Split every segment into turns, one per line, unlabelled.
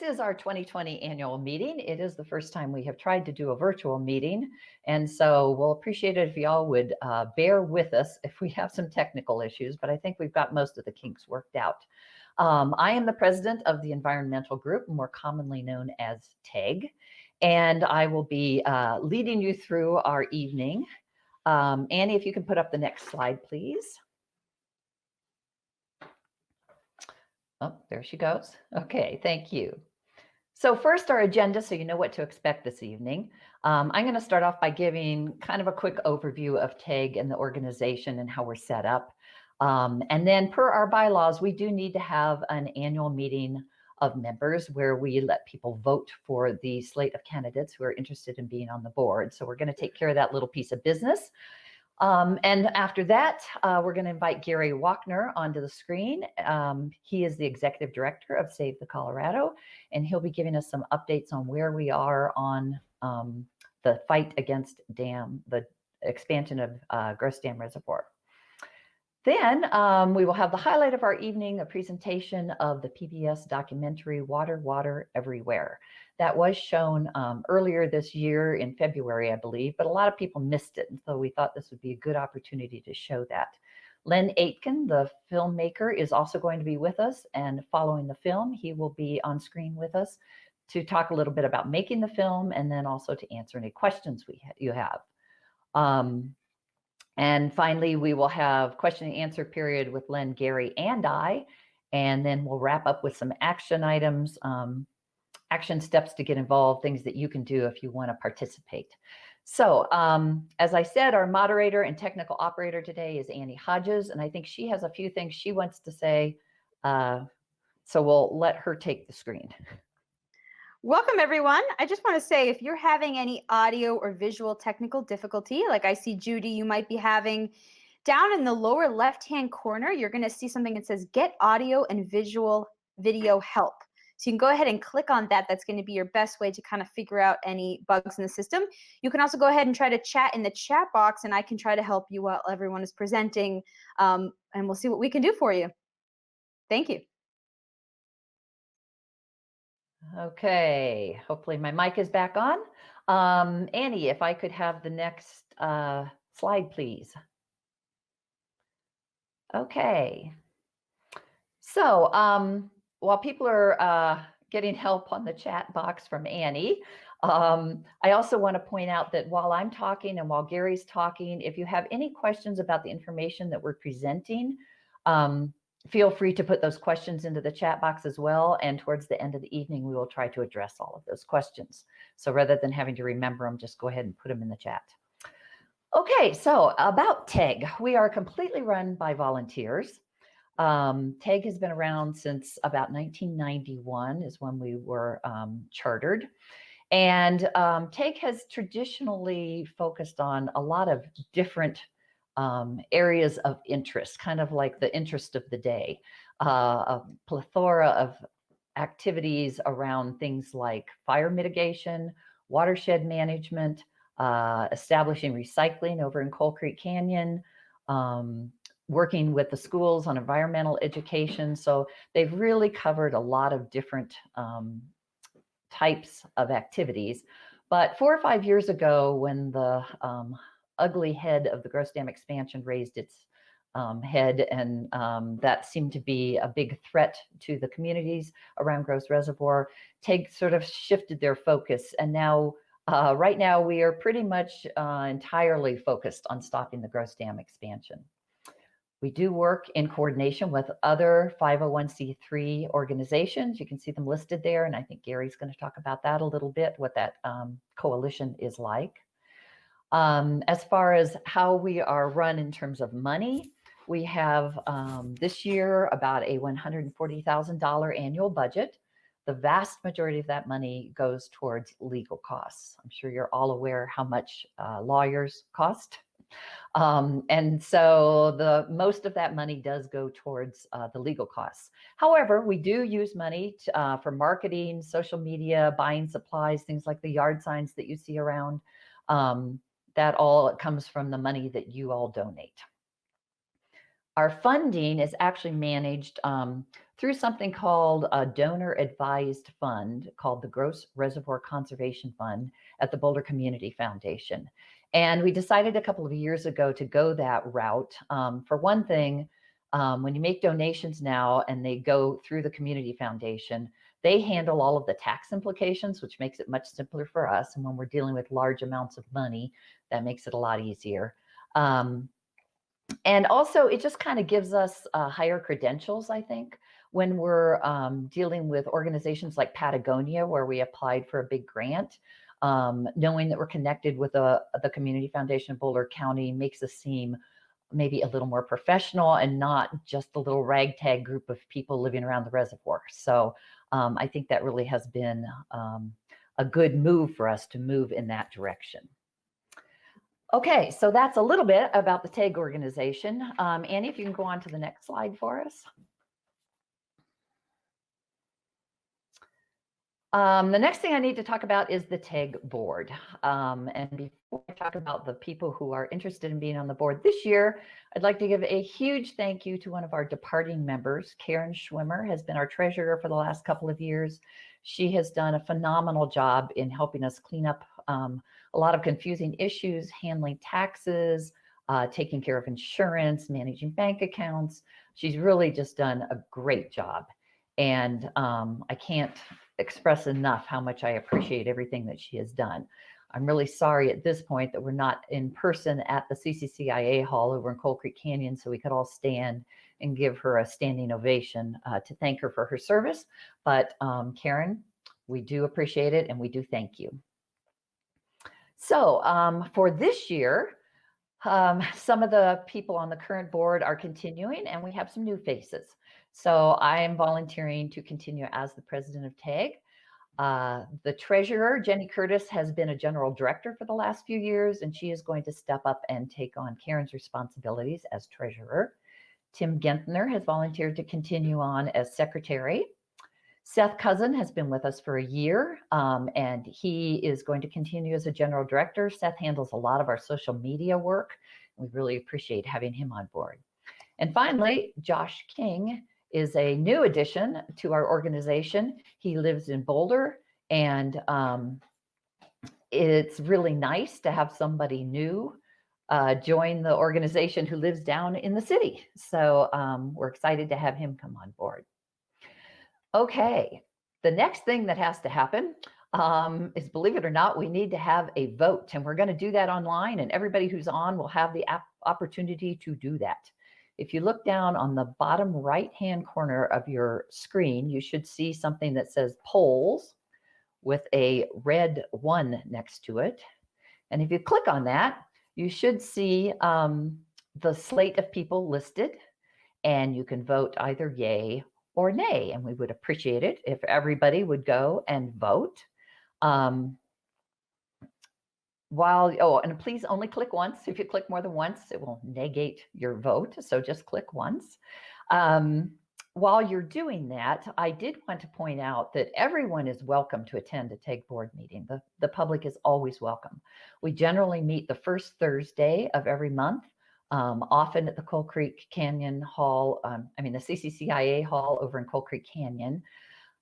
this is our 2020 annual meeting. It is the first time we have tried to do a virtual meeting, and so we'll appreciate it if y'all would bear with us if we have some technical issues, but I think we've got most of the kinks worked out. I am the president of the environmental group, more commonly known as TEG, and I will be leading you through our evening. Annie, if you can put up the next slide, please. Oh, there she goes. Okay, thank you. So first, our agenda, so you know what to expect this evening. I'm going to start off by giving kind of a quick overview of TEG and the organization and how we're set up. And then per our bylaws, we do need to have an annual meeting of members where we let people vote for the slate of candidates who are interested in being on the board. So we're going to take care of that little piece of business. And after that, we're going to invite Gary Wachner onto the screen. He is the executive director of Save the Colorado, and he'll be giving us some updates on where we are on the fight against the expansion of Gross Dam Reservoir. Then we will have the highlight of our evening, a presentation of the PBS documentary, Water, Water Everywhere. That was shown earlier this year in February, I believe, but a lot of people missed it. And so we thought this would be a good opportunity to show that. Len Aitken, the filmmaker, is also going to be with us. And following the film, he will be on screen with us to talk a little bit about making the film and then also to answer any questions you have. And finally, we will have question and answer period with Len, Gary, and I, and then we'll wrap up with some action items, action steps to get involved, things that you can do if you want to participate. So as I said, our moderator and technical operator today is Annie Hodges, and I think she has a few things she wants to say, so we'll let her take the screen.
Welcome, everyone. I just want to say, if you're having any audio or visual technical difficulty, like I see Judy, you might be having, down in the lower left-hand corner, you're going to see something that says Get Audio and Visual Video Help. So you can go ahead and click on that. That's going to be your best way to kind of figure out any bugs in the system. You can also go ahead and try to chat in the chat box, and I can try to help you while everyone is presenting, and we'll see what we can do for you. Thank you.
Okay, hopefully my mic is back on. Annie, if I could have the next slide, please. Okay. So while people are getting help on the chat box from Annie, I also want to point out that while I'm talking and while Gary's talking, if you have any questions about the information that we're presenting, feel free to put those questions into the chat box as well. And towards the end of the evening, we will try to address all of those questions. So rather than having to remember them, just go ahead and put them in the chat. Okay, so about TEG, we are completely run by volunteers. TEG has been around since about 1991 is when we were chartered. And TEG has traditionally focused on a lot of different areas of interest, kind of like the interest of the day, a plethora of activities around things like fire mitigation, watershed management, establishing recycling over in Coal Creek Canyon, working with the schools on environmental education. So they've really covered a lot of different types of activities. But 4 or 5 years ago, when the ugly head of the Gross Dam expansion raised its head, and that seemed to be a big threat to the communities around Gross Reservoir, TEG sort of shifted their focus. And now, right now, we are pretty much entirely focused on stopping the Gross Dam expansion. We do work in coordination with other 501c3 organizations. You can see them listed there, and I think Gary's going to talk about that a little bit, what that coalition is like. As far as how we are run in terms of money, we have this year about a $140,000 annual budget. The vast majority of that money goes towards legal costs. I'm sure you're all aware how much lawyers cost. And so most of that money does go towards the legal costs. However, we do use money for marketing, social media, buying supplies, things like the yard signs that you see around. That all comes from the money that you all donate. Our funding is actually managed through something called a donor advised fund called the Gross Reservoir Conservation Fund at the Boulder Community Foundation. And we decided a couple of years ago to go that route. For one thing, when you make donations now and they go through the Community Foundation, they handle all of the tax implications, which makes it much simpler for us. And when we're dealing with large amounts of money, that makes it a lot easier. And also, it just kind of gives us higher credentials, I think, when we're dealing with organizations like Patagonia, where we applied for a big grant. Knowing that we're connected with the Community Foundation of Boulder County makes us seem maybe a little more professional and not just a little ragtag group of people living around the reservoir. So I think that really has been a good move for us to move in that direction. Okay, so that's a little bit about the TEG organization. Annie, if you can go on to the next slide for us. The next thing I need to talk about is the TEG board. And before I talk about the people who are interested in being on the board this year, I'd like to give a huge thank you to one of our departing members. Karen Schwimmer has been our treasurer for the last couple of years. She has done a phenomenal job in helping us clean up a lot of confusing issues, handling taxes, taking care of insurance, managing bank accounts. She's really just done a great job. And I can't express enough how much I appreciate everything that she has done. I'm really sorry at this point that we're not in person at the CCCIA Hall over in Coal Creek Canyon so we could all stand and give her a standing ovation to thank her for her service. But Karen, we do appreciate it and we do thank you. So for this year, some of the people on the current board are continuing and we have some new faces. So I am volunteering to continue as the president of TEG. The treasurer, Jenny Curtis, has been a general director for the last few years, and she is going to step up and take on Karen's responsibilities as treasurer. Tim Gentner has volunteered to continue on as secretary. Seth Cousin has been with us for a year, and he is going to continue as a general director. Seth handles a lot of our social media work. We really appreciate having him on board. And finally, Josh King is a new addition to our organization. He lives in Boulder, and it's really nice to have somebody new join the organization who lives down in the city. So we're excited to have him come on board. Okay, the next thing that has to happen is, believe it or not, we need to have a vote, and we're going to do that online, and everybody who's on will have the opportunity to do that. If you look down on the bottom right-hand corner of your screen, you should see something that says polls with a red 1 next to it. And if you click on that, you should see the slate of people listed, and you can vote either yay or nay. And we would appreciate it if everybody would go and vote. And please only click once. If you click more than once, it will negate your vote. So just click once. While you're doing that, I did want to point out that everyone is welcome to attend a TEG board meeting. The public is always welcome. We generally meet the first Thursday of every month, often at the Coal Creek Canyon Hall, the CCCIA Hall over in Coal Creek Canyon.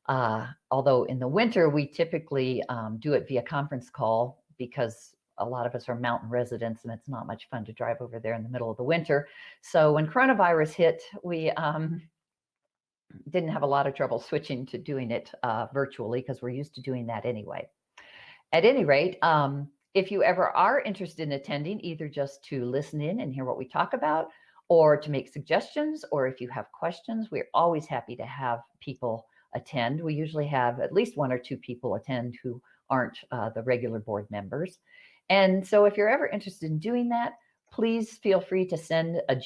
Although in the winter, we typically do it via conference call because a lot of us are mountain residents and it's not much fun to drive over there in the middle of the winter. So when coronavirus hit, we didn't have a lot of trouble switching to doing it virtually because we're used to doing that anyway. At any rate, if you ever are interested in attending, either just to listen in and hear what we talk about, or to make suggestions, or if you have questions, we're always happy to have people attend. We usually have at least 1 or 2 people attend who aren't the regular board members. And so if you're ever interested in doing that, please feel free to send a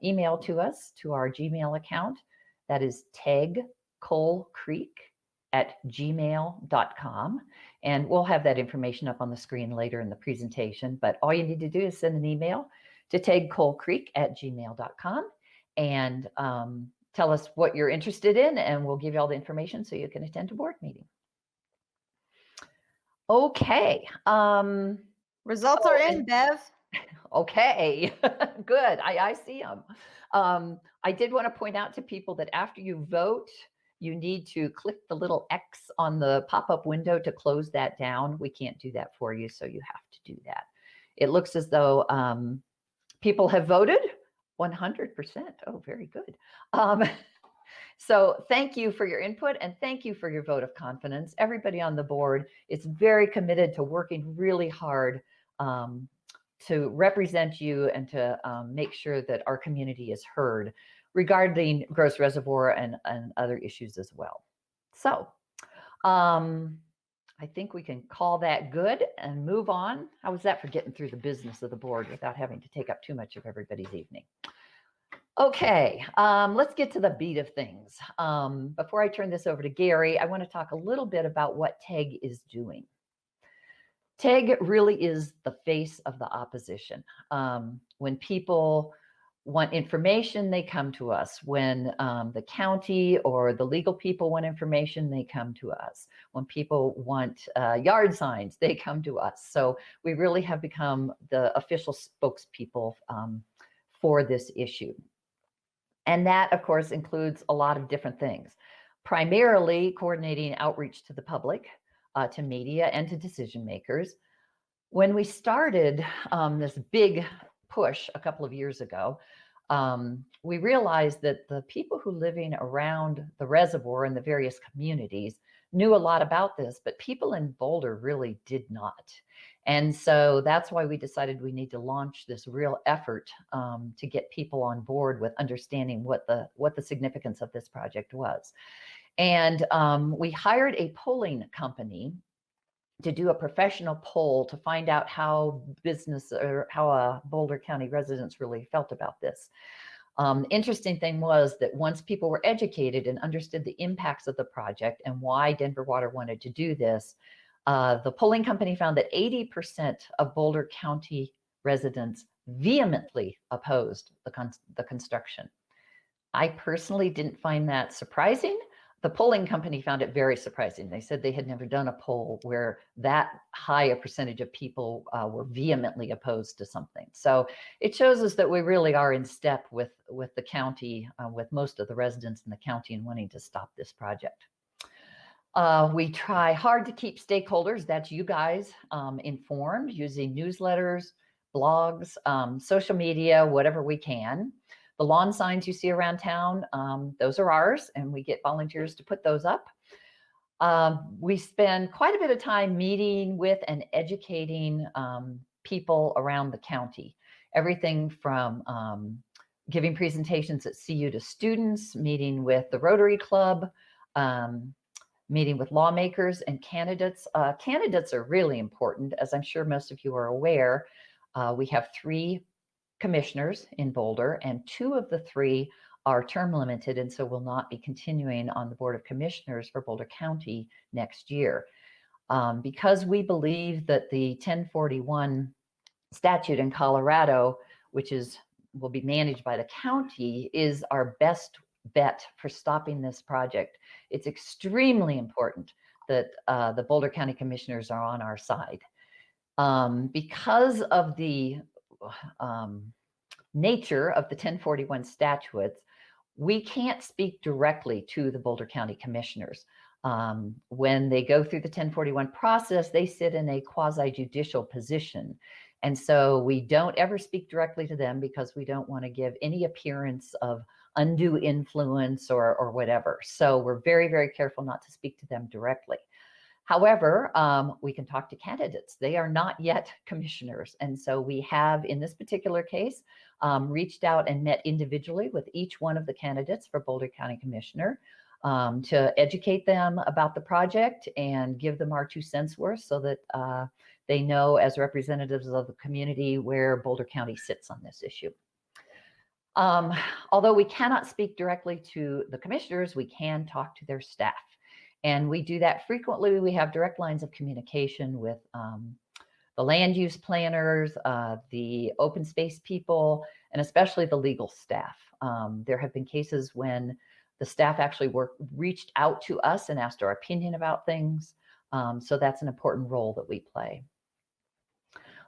email to us, to our Gmail account. That is tegcoalcreek@gmail.com. And we'll have that information up on the screen later in the presentation. But all you need to do is send an email to tegcoalcreek@gmail.com and tell us what you're interested in, and we'll give you all the information so you can attend a board meeting. Okay.
Results are in, Bev.
Okay, good. I see them. I did want to point out to people that after you vote, you need to click the little X on the pop-up window to close that down. We can't do that for you, so you have to do that. It looks as though people have voted 100%. Oh, very good. So thank you for your input and thank you for your vote of confidence. Everybody on the board is very committed to working really hard to represent you and to make sure that our community is heard regarding Gross Reservoir and other issues as well. So I think we can call that good and move on. How was that for getting through the business of the board without having to take up too much of everybody's evening? Okay, let's get to the beat of things. Before I turn this over to Gary, I want to talk a little bit about what TEG is doing. TEG really is the face of the opposition. When people want information, they come to us. When the county or the legal people want information, they come to us. When people want yard signs, they come to us. So we really have become the official spokespeople for this issue. And that, of course, includes a lot of different things, primarily coordinating outreach to the public, to media, and to decision makers. When we started this big push a couple of years ago, we realized that the people who living around the reservoir in the various communities knew a lot about this, but people in Boulder really did not. And so that's why we decided we need to launch this real effort to get people on board with understanding what the significance of this project was. And we hired a polling company to do a professional poll to find out how Boulder County residents really felt about this. Interesting thing was that once people were educated and understood the impacts of the project and why Denver Water wanted to do this, the polling company found that 80% of Boulder County residents vehemently opposed the construction. I personally didn't find that surprising. The polling company found it very surprising. They said they had never done a poll where that high a percentage of people were vehemently opposed to something. So it shows us that we really are in step with the county, with most of the residents in the county in wanting to stop this project. We try hard to keep stakeholders, that's you guys, informed using newsletters, blogs, social media, whatever we can. The lawn signs you see around town, those are ours, and we get volunteers to put those up. We spend quite a bit of time meeting with and educating people around the county. Everything from giving presentations at CU to students, meeting with the Rotary Club, meeting with lawmakers and candidates. Candidates are really important, as I'm sure most of you are aware. We have 3 commissioners in Boulder, and 2 of the 3 are term limited, and so will not be continuing on the Board of Commissioners for Boulder County next year. Because we believe that the 1041 statute in Colorado, which will be managed by the county, is our best bet for stopping this project. It's extremely important that the Boulder County Commissioners are on our side. Because of the nature of the 1041 statutes, we can't speak directly to the Boulder County Commissioners. When they go through the 1041 process, they sit in a quasi-judicial position. And so we don't ever speak directly to them because we don't want to give any appearance of undue influence or whatever. So we're very, very careful not to speak to them directly. However, we can talk to candidates. They are not yet commissioners. And so we have, in this particular case, reached out and met individually with each one of the candidates for Boulder County Commissioner to educate them about the project and give them our 2 cents worth so that they know, as representatives of the community, where Boulder County sits on this issue. Although we cannot speak directly to the commissioners, we can talk to their staff. And we do that frequently. We have direct lines of communication with the land use planners, the open space people, and especially the legal staff. There have been cases when the staff actually reached out to us and asked our opinion about things. So that's an important role that we play.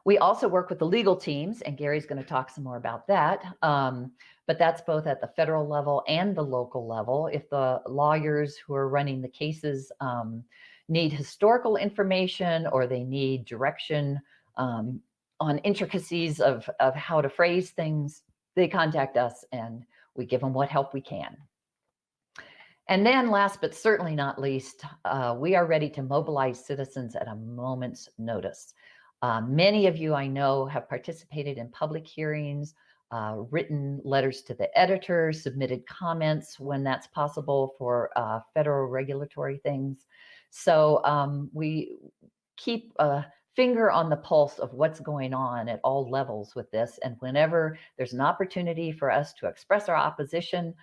We also work with the legal teams, and Gary's going to talk some more about that. But that's both at the federal level and the local level. If the lawyers who are running the cases need historical information or they need direction on intricacies of how to phrase things, they contact us and we give them what help we can. And then last but certainly not least, we are ready to mobilize citizens at a moment's notice. Many of you I know have participated in public hearings, written letters to the editor, submitted comments when that's possible for federal regulatory things. So we keep a finger on the pulse of what's going on at all levels with this. And whenever there's an opportunity for us to express our opposition,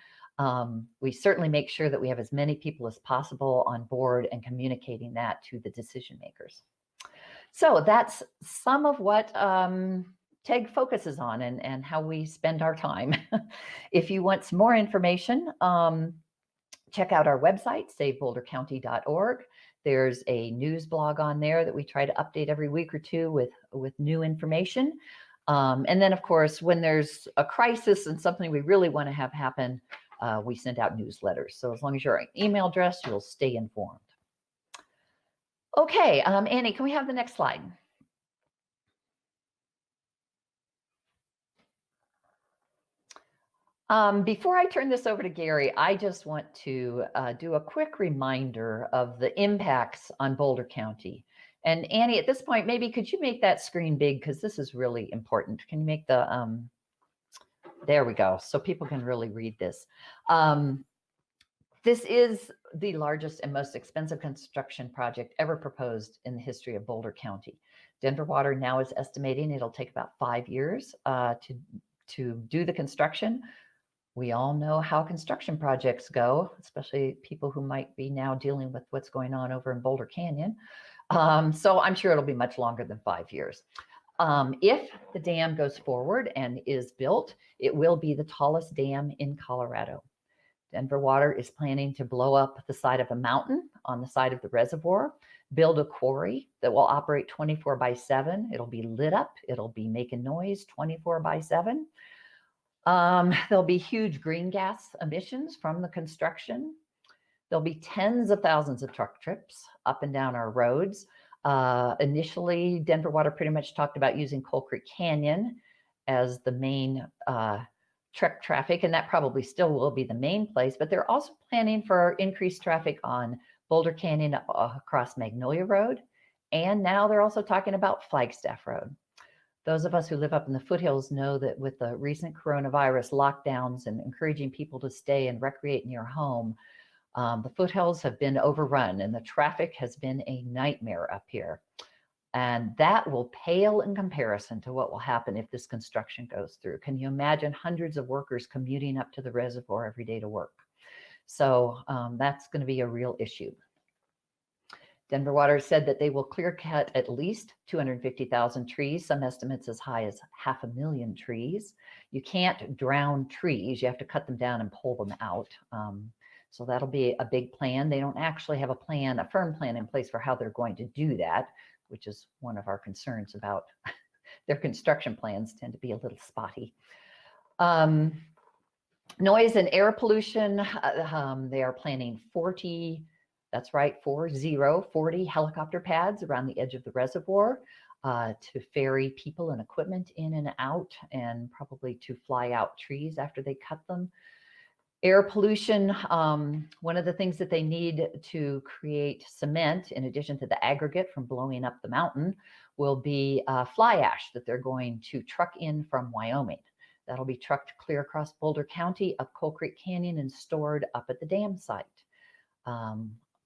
we certainly make sure that we have as many people as possible on board and communicating that to the decision makers. So that's some of what TEG focuses on and how we spend our time. If you want some more information, check out our website, savebouldercounty.org. There's a news blog on there that we try to update every week or two with new information. And then, of course, when there's a crisis and something we really want to have happen, we send out newsletters. So as long as you're an email address, you'll stay informed. Okay, Annie, can we have the next slide? Before I turn this over to Gary, I just want to do a quick reminder of the impacts on Boulder County. And Annie, at this point, maybe could you make that screen big, because this is really important. Can you make the, there we go, so people can really read this. This is the largest and most expensive construction project ever proposed in the history of Boulder County. Denver Water now is estimating it'll take about 5 years to do the construction. We all know how construction projects go, especially people who might be now dealing with what's going on over in Boulder Canyon. So I'm sure it'll be much longer than 5 years. If the dam goes forward and is built, it will be the tallest dam in Colorado. Denver Water is planning to blow up the side of a mountain on the side of the reservoir, build a quarry that will operate 24/7. It'll be lit up. It'll be making noise 24/7. There'll be huge green gas emissions from the construction. There'll be tens of thousands of truck trips up and down our roads. Initially, Denver Water pretty much talked about using Coal Creek Canyon as the main truck traffic, and that probably still will be the main place, but they're also planning for increased traffic on Boulder Canyon across Magnolia Road, and now they're also talking about Flagstaff Road. Those of us who live up in the foothills know that with the recent coronavirus lockdowns and encouraging people to stay and recreate near home, the foothills have been overrun and the traffic has been a nightmare up here. And that will pale in comparison to what will happen if this construction goes through. Can you imagine hundreds of workers commuting up to the reservoir every day to work? So that's going to be a real issue. Denver Water said that they will clear cut at least 250,000 trees, some estimates as high as 500,000 trees. You can't drown trees, you have to cut them down and pull them out. So that'll be a big plan. They don't actually have a firm plan in place for how they're going to do that, which is one of our concerns about their construction plans tend to be a little spotty. Noise and air pollution, they are planning 40 helicopter pads around the edge of the reservoir to ferry people and equipment in and out, and probably to fly out trees after they cut them. Air pollution, one of the things that they need to create cement, in addition to the aggregate from blowing up the mountain, will be fly ash that they're going to truck in from Wyoming. That'll be trucked clear across Boulder County, up Coal Creek Canyon, and stored up at the dam site.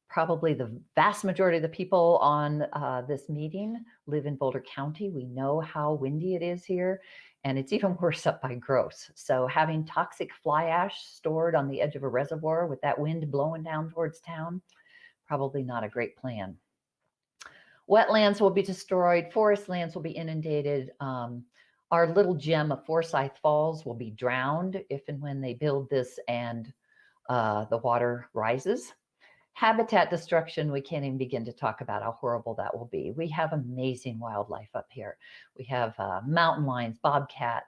Probably the vast majority of the people on this meeting live in Boulder County. We know how windy it is here, and it's even worse up by Gross. So having toxic fly ash stored on the edge of a reservoir with that wind blowing down towards town, probably not a great plan. Wetlands will be destroyed. Forest lands will be inundated. Our little gem of Forsyth Falls will be drowned if and when they build this and the water rises. Habitat destruction, we can't even begin to talk about how horrible that will be. We have amazing wildlife up here. We have mountain lions, bobcat,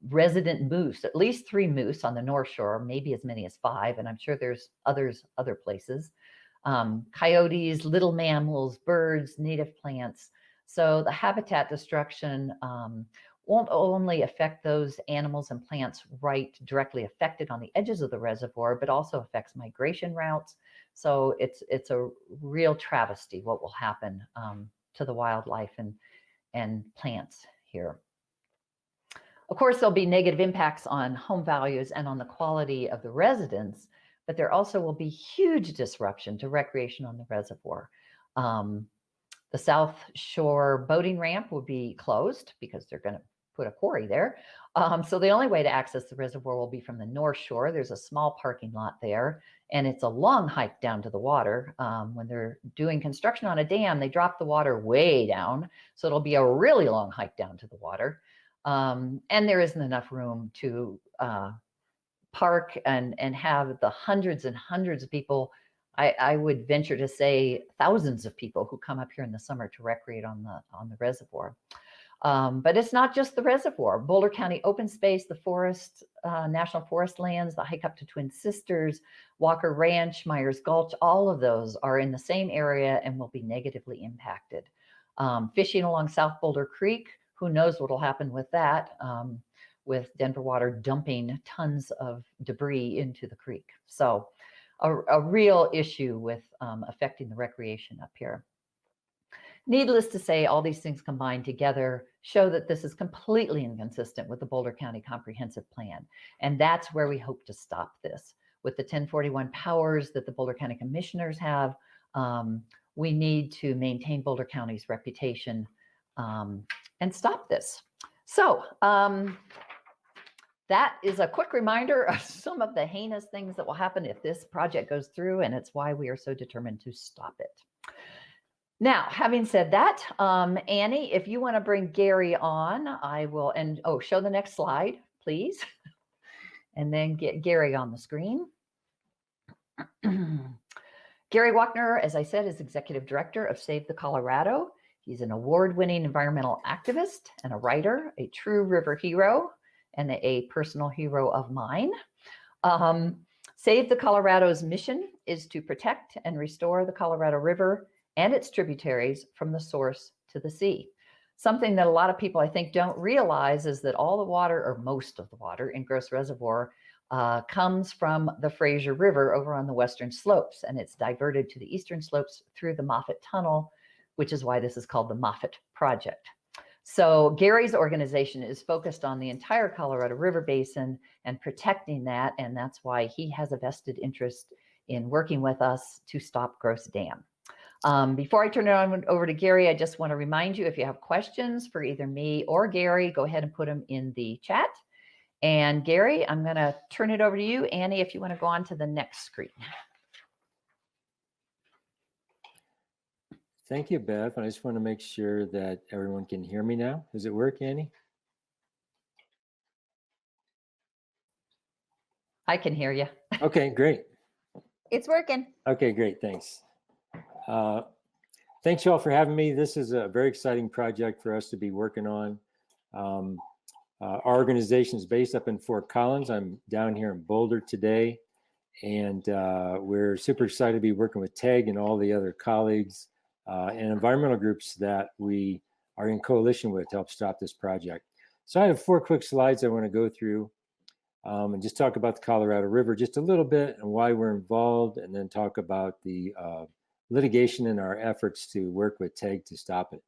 resident moose, at least 3 moose on the North Shore, maybe as many as 5, and I'm sure there's other places. Coyotes, little mammals, birds, native plants. So the habitat destruction won't only affect those animals and plants right directly affected on the edges of the reservoir, but also affects migration routes. So it's a real travesty what will happen to the wildlife and plants here. Of course, there'll be negative impacts on home values and on the quality of the residents, but there also will be huge disruption to recreation on the reservoir. The South Shore boating ramp will be closed because they're going to put a quarry there. So the only way to access the reservoir will be from the North Shore. There's a small parking lot there, and it's a long hike down to the water. When they're doing construction on a dam, they drop the water way down. So it'll be a really long hike down to the water. And there isn't enough room to park and have the hundreds and hundreds of people. I would venture to say thousands of people who come up here in the summer to recreate on the reservoir. But it's not just the reservoir. Boulder County open space, the forest, national forest lands, the hike up to Twin Sisters, Walker Ranch, Myers Gulch, all of those are in the same area and will be negatively impacted. Fishing along South Boulder Creek, who knows what will happen with that, with Denver Water dumping tons of debris into the creek. So a real issue with affecting the recreation up here. Needless to say, all these things combined together show that this is completely inconsistent with the Boulder County Comprehensive Plan. And that's where we hope to stop this. With the 1041 powers that the Boulder County Commissioners have, we need to maintain Boulder County's reputation and stop this. So that is a quick reminder of some of the heinous things that will happen if this project goes through, and it's why we are so determined to stop it. Now, having said that, Annie, if you want to bring Gary on, I will, and show the next slide, please. And then get Gary on the screen. Gary Wachner, as I said, is Executive Director of Save the Colorado. He's an award-winning environmental activist and a writer, a true river hero, and a personal hero of mine. Save the Colorado's mission is to protect and restore the Colorado River and its tributaries from the source to the sea. Something that a lot of people, I think, don't realize is that all the water, or most of the water in Gross Reservoir, comes from the Fraser River over on the western slopes, and it's diverted to the eastern slopes through the Moffett Tunnel, which is why this is called the Moffett Project. So Gary's organization is focused on the entire Colorado River Basin and protecting that, and that's why he has a vested interest in working with us to stop Gross Dam. Before I turn it over to Gary, I just want to remind you, if you have questions for either me or Gary, go ahead and put them in the chat. And Gary, I'm going to turn it over to you. Annie, if you want to go on to the next screen.
Thank you, Bev. I just want to make sure that everyone can hear me now. Does it work, Annie?
I can hear you.
Okay, great.
It's working.
Okay, great. Thanks. Thanks, y'all, for having me. This is a very exciting project for us to be working on. Our organization is based up in Fort Collins. I'm down here in Boulder today, and we're super excited to be working with TEG and all the other colleagues and environmental groups that we are in coalition with to help stop this project. So I have 4 quick slides I want to go through and just talk about the Colorado River just a little bit and why we're involved, and then talk about the litigation and our efforts to work with TEG to stop it.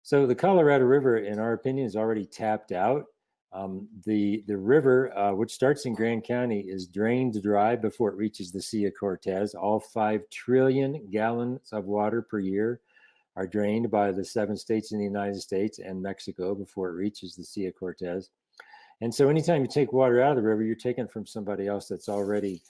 So the Colorado River, in our opinion, is already tapped out. The river, which starts in Grand County, is drained dry before it reaches the Sea of Cortez. All 5 trillion gallons of water per year are drained by the 7 states in the United States and Mexico before it reaches the Sea of Cortez. And so anytime you take water out of the river, you're taking from somebody else that's already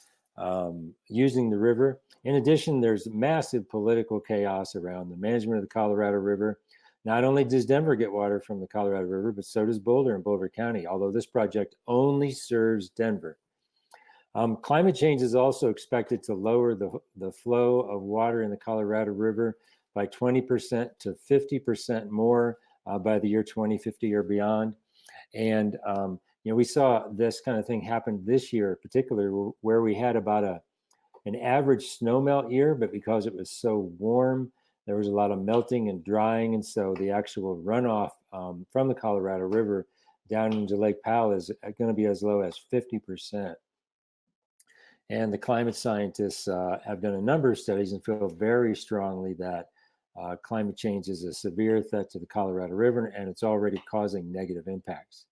using the river. In addition, there's massive political chaos around the management of the Colorado River. Not only does Denver get water from the Colorado River, but so does Boulder and Boulder County, although this project only serves Denver. Climate change is also expected to lower the flow of water in the Colorado River by 20% to 50% more by the year 2050 or beyond. And we saw this kind of thing happen this year, particularly where we had about an average snowmelt year, but because it was so warm, there was a lot of melting and drying, and so the actual runoff from the Colorado River down into Lake Powell is going to be as low as 50%. And the climate scientists have done a number of studies and feel very strongly that climate change is a severe threat to the Colorado River, and it's already causing negative impacts.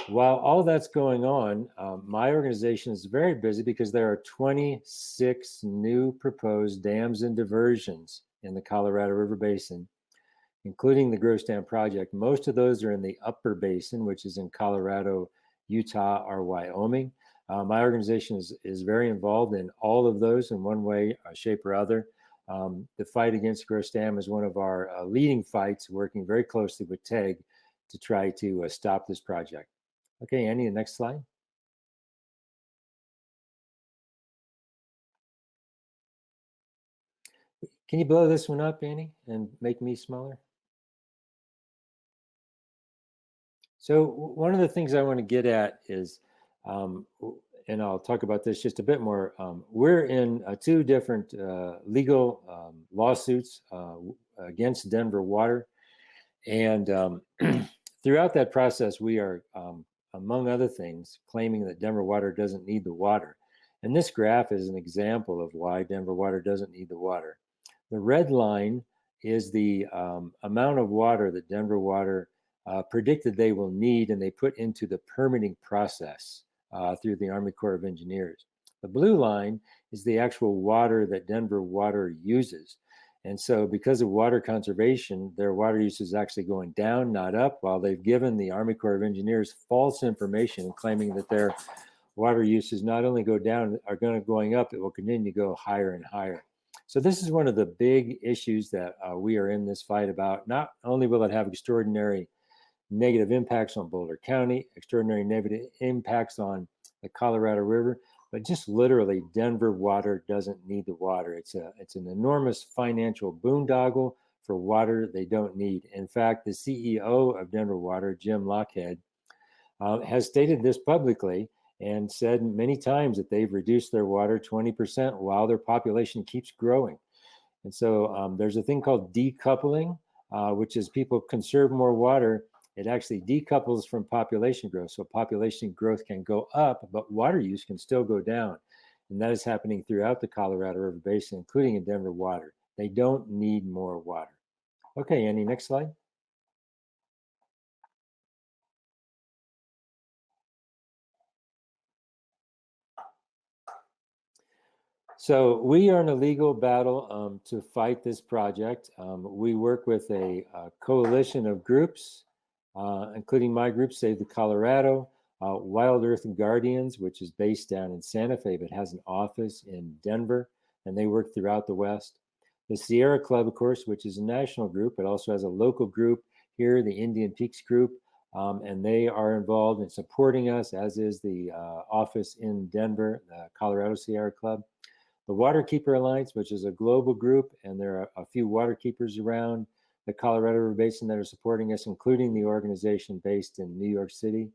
While all that's going on, my organization is very busy because there are 26 new proposed dams and diversions in the Colorado River Basin, including the Gross Dam project. Most of those are in the upper basin, which is in Colorado, Utah, or Wyoming. My organization is very involved in all of those in one way, shape, or other. The fight against Gross Dam is one of our leading fights, working very closely with TEG to try to stop this project. Okay, Annie, the next slide. Can you blow this one up, Annie, and make me smaller? So one of the things I want to get at is, and I'll talk about this just a bit more, we're in two different legal lawsuits against Denver Water. And throughout that process, we are, among other things, claiming that Denver Water doesn't need the water. And this graph is an example of why Denver Water doesn't need the water. The red line is the amount of water that Denver Water predicted they will need, and they put into the permitting process through the Army Corps of Engineers. The blue line is the actual water that Denver Water uses. And so because of water conservation, their water use is actually going down, not up, while they've given the Army Corps of Engineers false information claiming that their water uses not only go down, are going up, it will continue to go higher and higher. So this is one of the big issues that we are in this fight about. Not only will it have extraordinary negative impacts on Boulder County, extraordinary negative impacts on the Colorado River, but just literally Denver Water doesn't need the water. It's an enormous financial boondoggle for water they don't need. In fact, the CEO of Denver Water, Jim Lockhead, has stated this publicly and said many times that they've reduced their water 20% while their population keeps growing. And so there's a thing called decoupling, which is people conserve more water. It actually decouples from population growth. So population growth can go up, but water use can still go down. And that is happening throughout the Colorado River Basin, including in Denver Water. They don't need more water. Okay, Annie, next slide. So we are in a legal battle to fight this project. We work with a coalition of groups, including my group, Save the Colorado, Wild Earth Guardians, which is based down in Santa Fe, but has an office in Denver, and they work throughout the West. The Sierra Club, of course, which is a national group, but also has a local group here, the Indian Peaks Group, and they are involved in supporting us, as is the office in Denver, the Colorado Sierra Club. The Waterkeeper Alliance, which is a global group, and there are a few waterkeepers around the Colorado River Basin that are supporting us, including the organization based in New York City.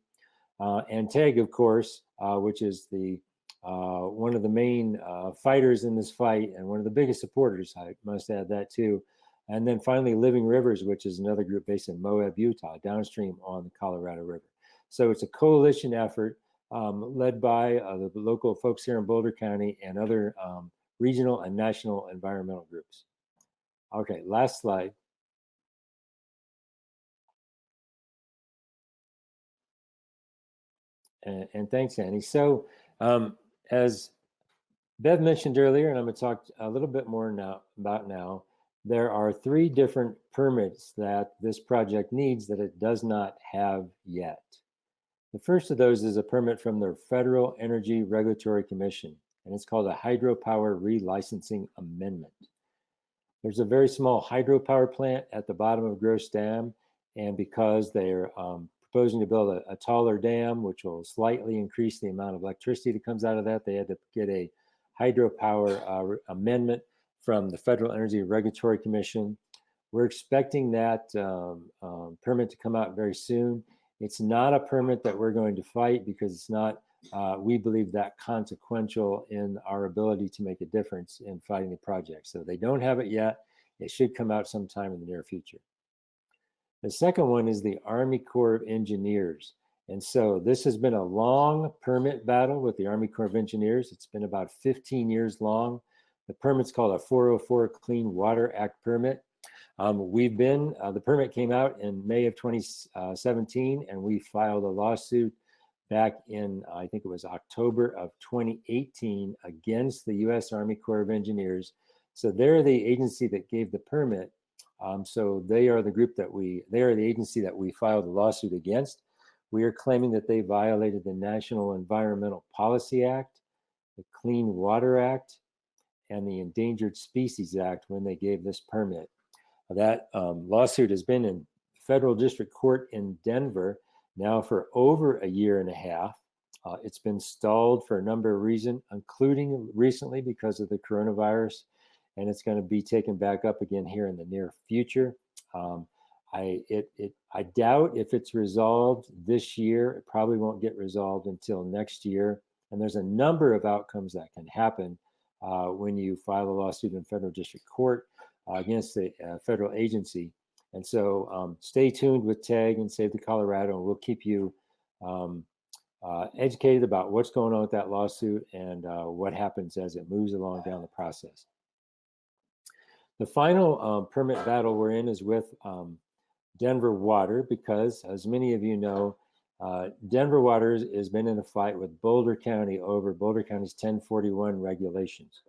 And TEG, of course, which is the one of the main fighters in this fight and one of the biggest supporters, I must add that too. And then finally, Living Rivers, which is another group based in Moab, Utah, downstream on the Colorado River. So it's a coalition effort led by the local folks here in Boulder County and other regional and national environmental groups. Okay, last slide. And thanks, Annie. So as Bev mentioned earlier, and I'm going to talk a little bit more now, there are 3 different permits that this project needs that it does not have yet. The first of those is a permit from the Federal Energy Regulatory Commission, and it's called a Hydropower Relicensing Amendment. There's a very small hydropower plant at the bottom of Gross Dam, and because they're proposing to build a taller dam, which will slightly increase the amount of electricity that comes out of that. They had to get a hydropower amendment from the Federal Energy Regulatory Commission. We're expecting that permit to come out very soon. It's not a permit that we're going to fight because it's not, we believe, that consequential in our ability to make a difference in fighting the project. So they don't have it yet. It should come out sometime in the near future. The second one is the Army Corps of Engineers. And so this has been a long permit battle with the Army Corps of Engineers. It's been about 15 years long. The permit's called a 404 Clean Water Act permit. The permit came out in May of 2017, and we filed a lawsuit back in, I think it was October of 2018, against the U.S. Army Corps of Engineers. So they're the agency that gave the permit. So they are the agency that we filed a lawsuit against. We are claiming that they violated the National Environmental Policy Act, the Clean Water Act, and the Endangered Species Act when they gave this permit. That lawsuit has been in federal district court in Denver now for over a year and a half. It's been stalled for a number of reasons, including recently because of the coronavirus, and it's going to be taken back up again here in the near future. I doubt if it's resolved this year. It probably won't get resolved until next year. And there's a number of outcomes that can happen when you file a lawsuit in federal district court against the federal agency. And so stay tuned with TEG and Save the Colorado, and we'll keep you educated about what's going on with that lawsuit and what happens as it moves along down the process. The final permit battle we're in is with Denver Water, because as many of you know, Denver Water has been in a fight with Boulder County over Boulder County's 1041 regulations.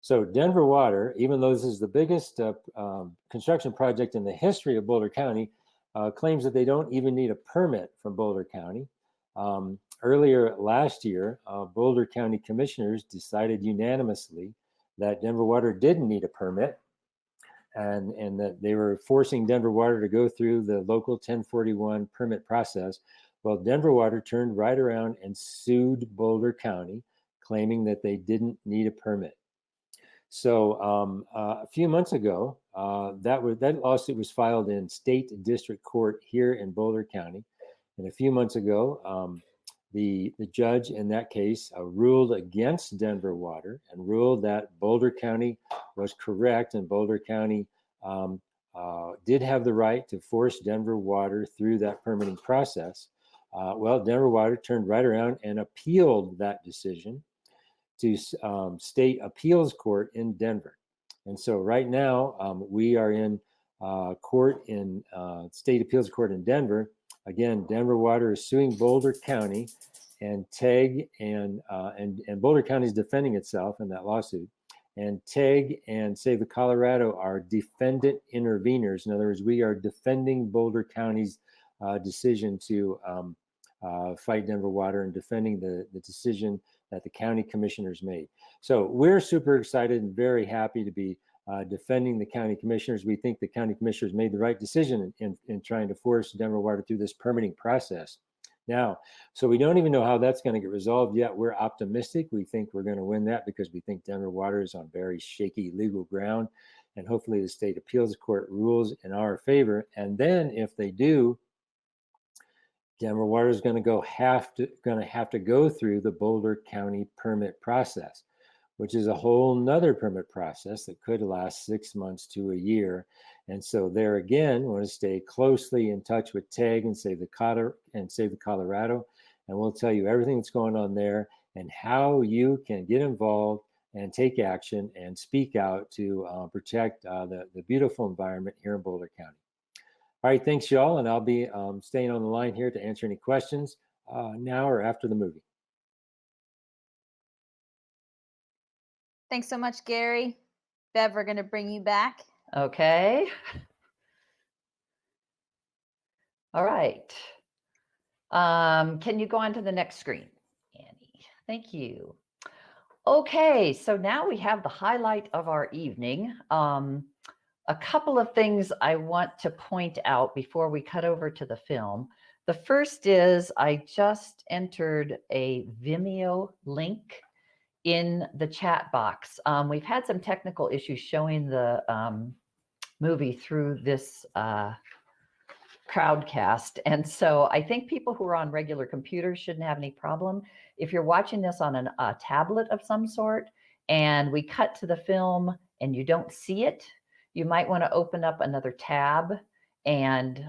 So Denver Water, even though this is the biggest construction project in the history of Boulder County, claims that they don't even need a permit from Boulder County. Earlier last year, Boulder County commissioners decided unanimously that Denver Water didn't need a permit, and that they were forcing Denver Water to go through the local 1041 permit process. Well, Denver Water turned right around and sued Boulder County, claiming that they didn't need a permit. So a few months ago, that lawsuit was filed in state district court here in Boulder County. And a few months ago, the judge in that case ruled against Denver Water and ruled that Boulder County was correct, and Boulder County did have the right to force Denver Water through that permitting process. Well, Denver Water turned right around and appealed that decision to state appeals court in Denver. And so right now we are in court in state appeals court in Denver. Again, Denver Water is suing Boulder County, and TEG and Boulder County is defending itself in that lawsuit. And TEG and Save the Colorado are defendant interveners. In other words, we are defending Boulder County's decision to fight Denver Water and defending the decision that the county commissioners made. So we're super excited and very happy to be defending the county commissioners. We think the county commissioners made the right decision in trying to force Denver Water through this permitting process. Now, so we don't even know how that's going to get resolved yet. We're optimistic. We think we're going to win that because we think Denver Water is on very shaky legal ground, and hopefully the state appeals court rules in our favor. And then if they do, Denver Water is going to have to go through the Boulder County permit process, which is a whole nother permit process that could last 6 months to a year. And so there again, we want to stay closely in touch with TEG and Save the Colorado, and we'll tell you everything that's going on there and how you can get involved and take action and speak out to protect the beautiful environment here in Boulder County. All right, thanks y'all, and I'll be staying on the line here to answer any questions now or after the movie.
Thanks so much, Gary. Bev, we're going to bring you back.
Okay. All right. Can you go on to the next screen, Annie? Thank you. Okay, so now we have the highlight of our evening. A couple of things I want to point out before we cut over to the film. The first is I just entered a Vimeo link in the chat box. We've had some technical issues showing the movie through this crowdcast. And so I think people who are on regular computers shouldn't have any problem. If you're watching this on a tablet of some sort and we cut to the film and you don't see it, you might want to open up another tab and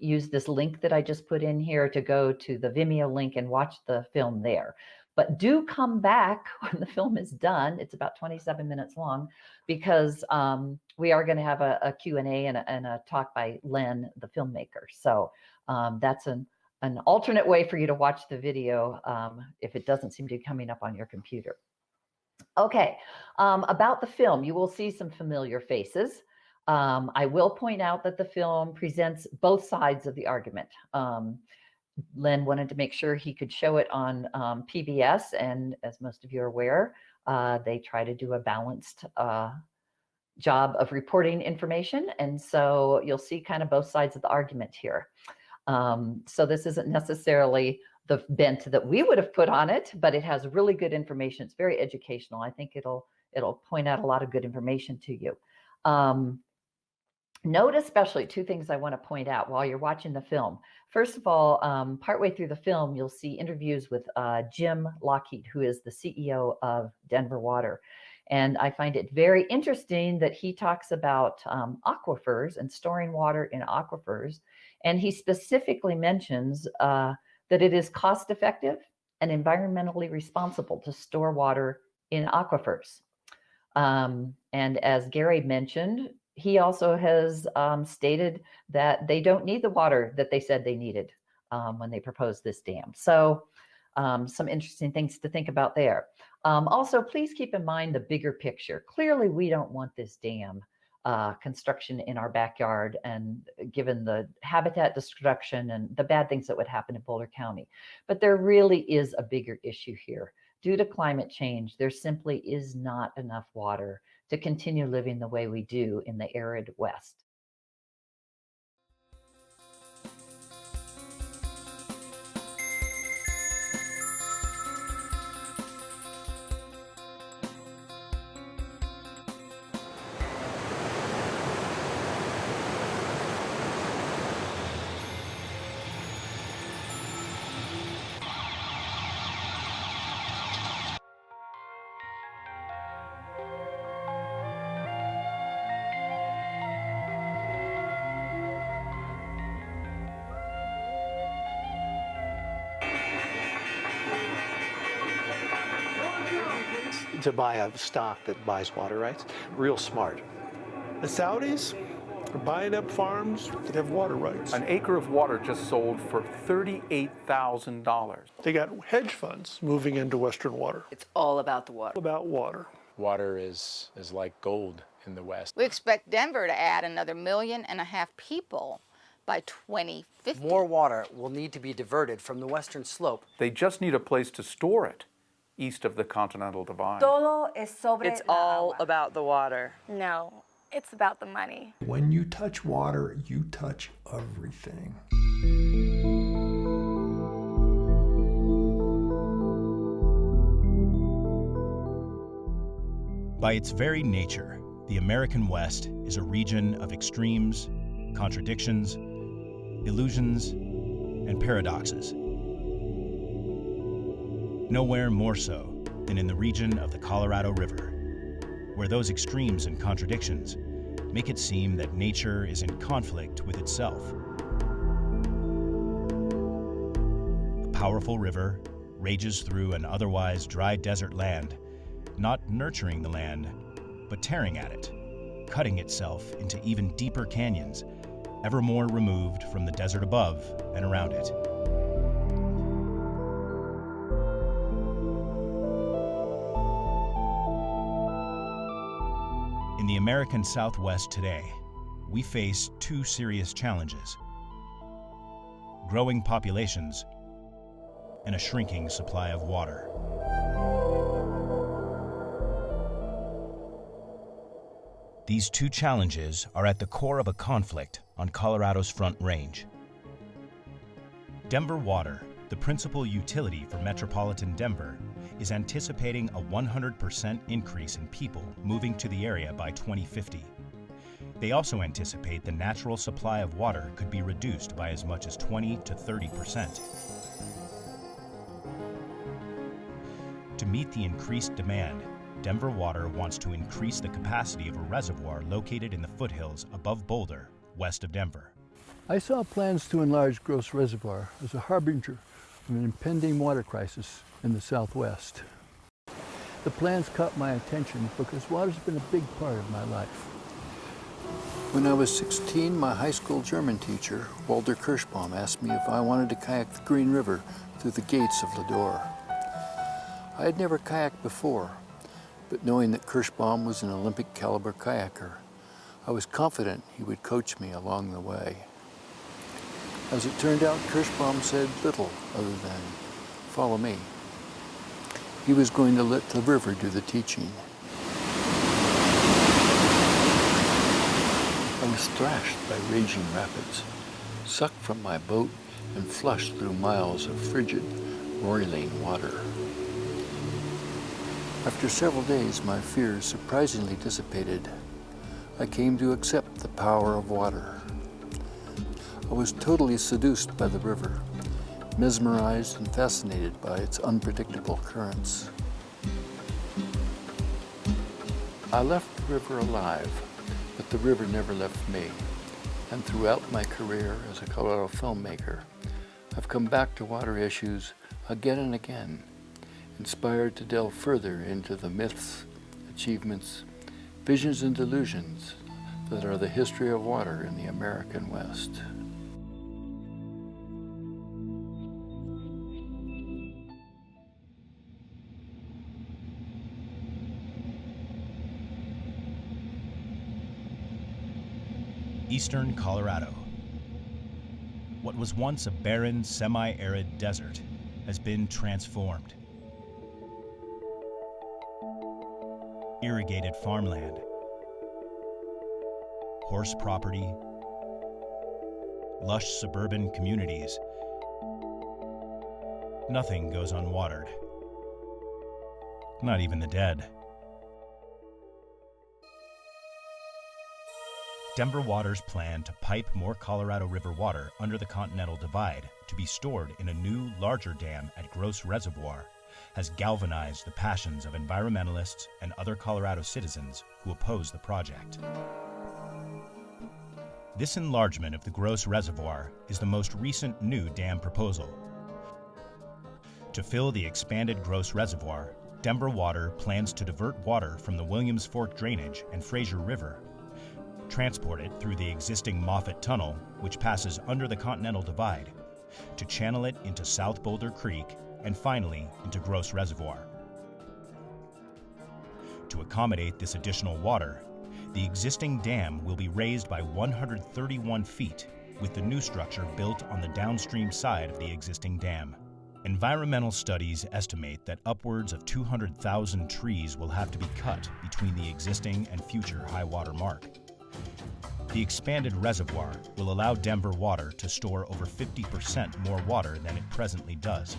use this link that I just put in here to go to the Vimeo link and watch the film there. But do come back when the film is done. It's about 27 minutes long because we are going to have a Q&A and a talk by Len, the filmmaker. So that's an alternate way for you to watch the video if it doesn't seem to be coming up on your computer. Okay, about the film, you will see some familiar faces. I will point out that the film presents both sides of the argument. Len wanted to make sure he could show it on PBS, and as most of you are aware, they try to do a balanced job of reporting information, and so you'll see kind of both sides of the argument here. So this isn't necessarily the bent that we would have put on it, but it has really good information. It's very educational. I think it'll point out a lot of good information to you. Note especially two things I want to point out while you're watching the film. First of all, partway through the film, you'll see interviews with Jim Lockheed, who is the CEO of Denver Water. And I find it very interesting that he talks about aquifers and storing water in aquifers. And he specifically mentions that it is cost effective and environmentally responsible to store water in aquifers. And as Gary mentioned, he also has stated that they don't need the water that they said they needed when they proposed this dam. So some interesting things to think about there. Also, please keep in mind the bigger picture. Clearly, we don't want this dam construction in our backyard, and given the habitat destruction and the bad things that would happen in Boulder County. But there really is a bigger issue here. Due to climate change, there simply is not enough water to continue living the way we do in the arid West.
To buy a stock that buys water rights, real smart.
The Saudis are buying up farms that have water rights.
An acre of water just sold for $38,000.
They got hedge funds moving into Western water.
It's all about the water.
About water.
Water is like gold in the West.
We expect Denver to add another 1.5 million people by 2050.
More water will need to be diverted from the western slope.
They just need a place to store it east of the Continental Divide.
It's all about the water.
No, it's about the money.
When you touch water, you touch everything.
By its very nature, the American West is a region of extremes, contradictions, illusions, and paradoxes. Nowhere more so than in the region of the Colorado River, where those extremes and contradictions make it seem that nature is in conflict with itself. A powerful river rages through an otherwise dry desert land, not nurturing the land, but tearing at it, cutting itself into even deeper canyons, ever more removed from the desert above and around it. In the American Southwest today, we face two serious challenges: growing populations and a shrinking supply of water. These two challenges are at the core of a conflict on Colorado's Front Range. Denver Water, the principal utility for metropolitan Denver, is anticipating a 100% increase in people moving to the area by 2050. They also anticipate the natural supply of water could be reduced by as much as 20 to 30%. To meet the increased demand, Denver Water wants to increase the capacity of a reservoir located in the foothills above Boulder, west of Denver.
I saw plans to enlarge Gross Reservoir as a harbinger of an impending water crisis in the Southwest. The plans caught my attention because water's been a big part of my life. When I was 16, my high school German teacher, Walter Kirschbaum, asked me if I wanted to kayak the Green River through the gates of Ladore. I had never kayaked before, but knowing that Kirschbaum was an Olympic caliber kayaker, I was confident he would coach me along the way. As it turned out, Kirschbaum said little other than, "Follow me." He was going to let the river do the teaching. I was thrashed by raging rapids, sucked from my boat and flushed through miles of frigid, roiling water. After several days, my fears surprisingly dissipated. I came to accept the power of water. I was totally seduced by the river, mesmerized and fascinated by its unpredictable currents. I left the river alive, but the river never left me. And throughout my career as a Colorado filmmaker, I've come back to water issues again and again, inspired to delve further into the myths, achievements, visions and delusions that are the history of water in the American West.
Eastern Colorado. What was once a barren, semi-arid desert has been transformed. Irrigated farmland, horse property, lush suburban communities. Nothing goes unwatered. Not even the dead. Denver Water's plan to pipe more Colorado River water under the Continental Divide to be stored in a new, larger dam at Gross Reservoir has galvanized the passions of environmentalists and other Colorado citizens who oppose the project. This enlargement of the Gross Reservoir is the most recent new dam proposal. To fill the expanded Gross Reservoir, Denver Water plans to divert water from the Williams Fork drainage and Fraser River, transport it through the existing Moffett Tunnel, which passes under the Continental Divide, to channel it into South Boulder Creek, and finally into Gross Reservoir. To accommodate this additional water, the existing dam will be raised by 131 feet, with the new structure built on the downstream side of the existing dam. Environmental studies estimate that upwards of 200,000 trees will have to be cut between the existing and future high water mark. The expanded reservoir will allow Denver Water to store over 50% more water than it presently does.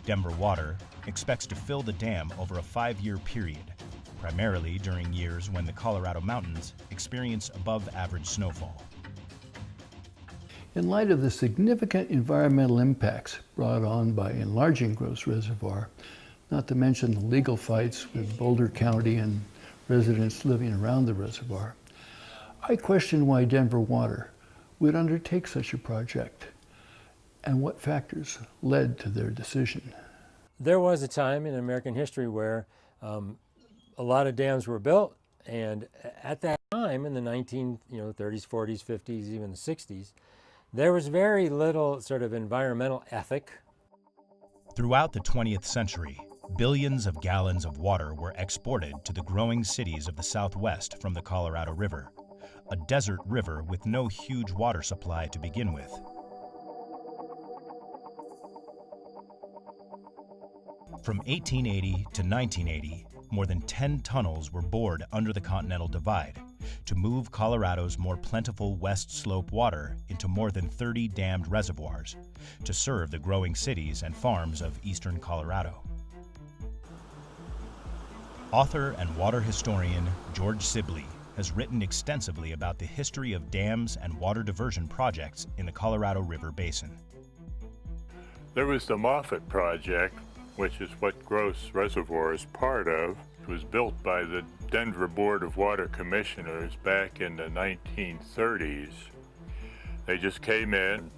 Denver Water expects to fill the dam over a 5-year period, primarily during years when the Colorado mountains experience above-average snowfall.
In light of the significant environmental impacts brought on by enlarging Gross Reservoir, not to mention the legal fights with Boulder County and residents living around the reservoir, I question why Denver Water would undertake such a project and what factors led to their decision.
There was a time in American history where a lot of dams were built, and at that time in the 30s, 40s, 50s, even the 60s, there was very little sort of environmental ethic.
Throughout the 20th century, billions of gallons of water were exported to the growing cities of the Southwest from the Colorado River, a desert river with no huge water supply to begin with. From 1880 to 1980, more than 10 tunnels were bored under the Continental Divide, to move Colorado's more plentiful west slope water into more than 30 dammed reservoirs to serve the growing cities and farms of eastern Colorado. Author and water historian George Sibley has written extensively about the history of dams and water diversion projects in the Colorado River Basin.
There was the Moffett Project, which is what Gross Reservoir is part of. It was built by the Denver Board of Water Commissioners back in the 1930s. They just came in,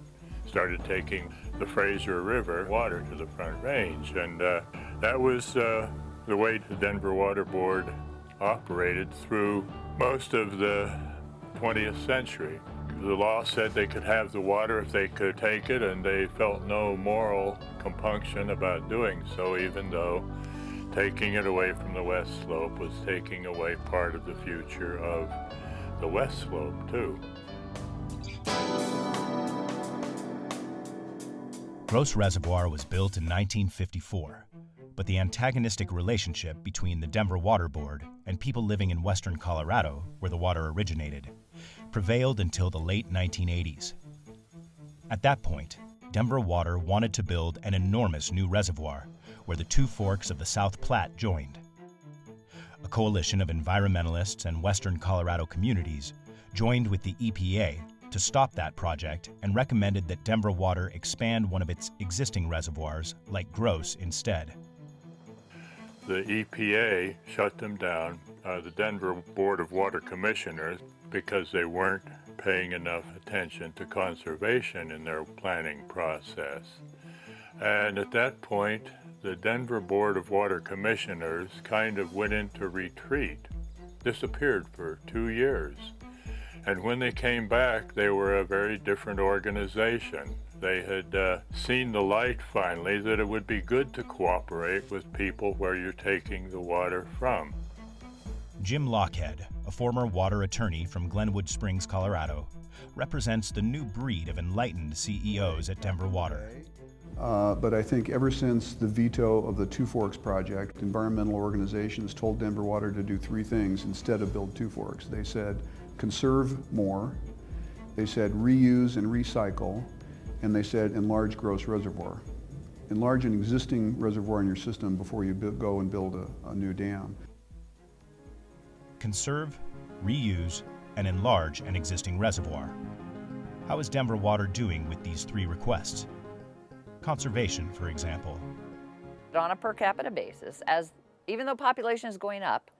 started taking the Fraser River water to the Front Range, and that was the way the Denver Water Board operated through most of the 20th century. The law said they could have the water if they could take it, and they felt no moral compunction about doing so, even though taking it away from the west slope was taking away part of the future of the west slope, too.
Gross Reservoir was built in 1954, but the antagonistic relationship between the Denver Water Board and people living in western Colorado, where the water originated, prevailed until the late 1980s. At that point, Denver Water wanted to build an enormous new reservoir where the two forks of the South Platte joined. A coalition of environmentalists and western Colorado communities joined with the EPA to stop that project and recommended that Denver Water expand one of its existing reservoirs, like Gross, instead.
The EPA shut them down, the Denver Board of Water Commissioners, because they weren't paying enough attention to conservation in their planning process. And at that point, the Denver Board of Water Commissioners kind of went into retreat, disappeared for 2 years. And when they came back, they were a very different organization. They had seen the light finally that it would be good to cooperate with people where you're taking the water from.
Jim Lockhead, a former water attorney from Glenwood Springs, Colorado, represents the new breed of enlightened CEOs at Denver Water.
But I think ever since the veto of the Two Forks project, environmental organizations told Denver Water to do three things instead of build Two Forks. They said conserve more, they said reuse and recycle, and they said enlarge Gross Reservoir. Enlarge an existing reservoir in your system before you go and build a new dam.
Conserve, reuse, and enlarge an existing reservoir. How is Denver Water doing with these three requests? Conservation, for example.
On a per capita basis, even though population is going up,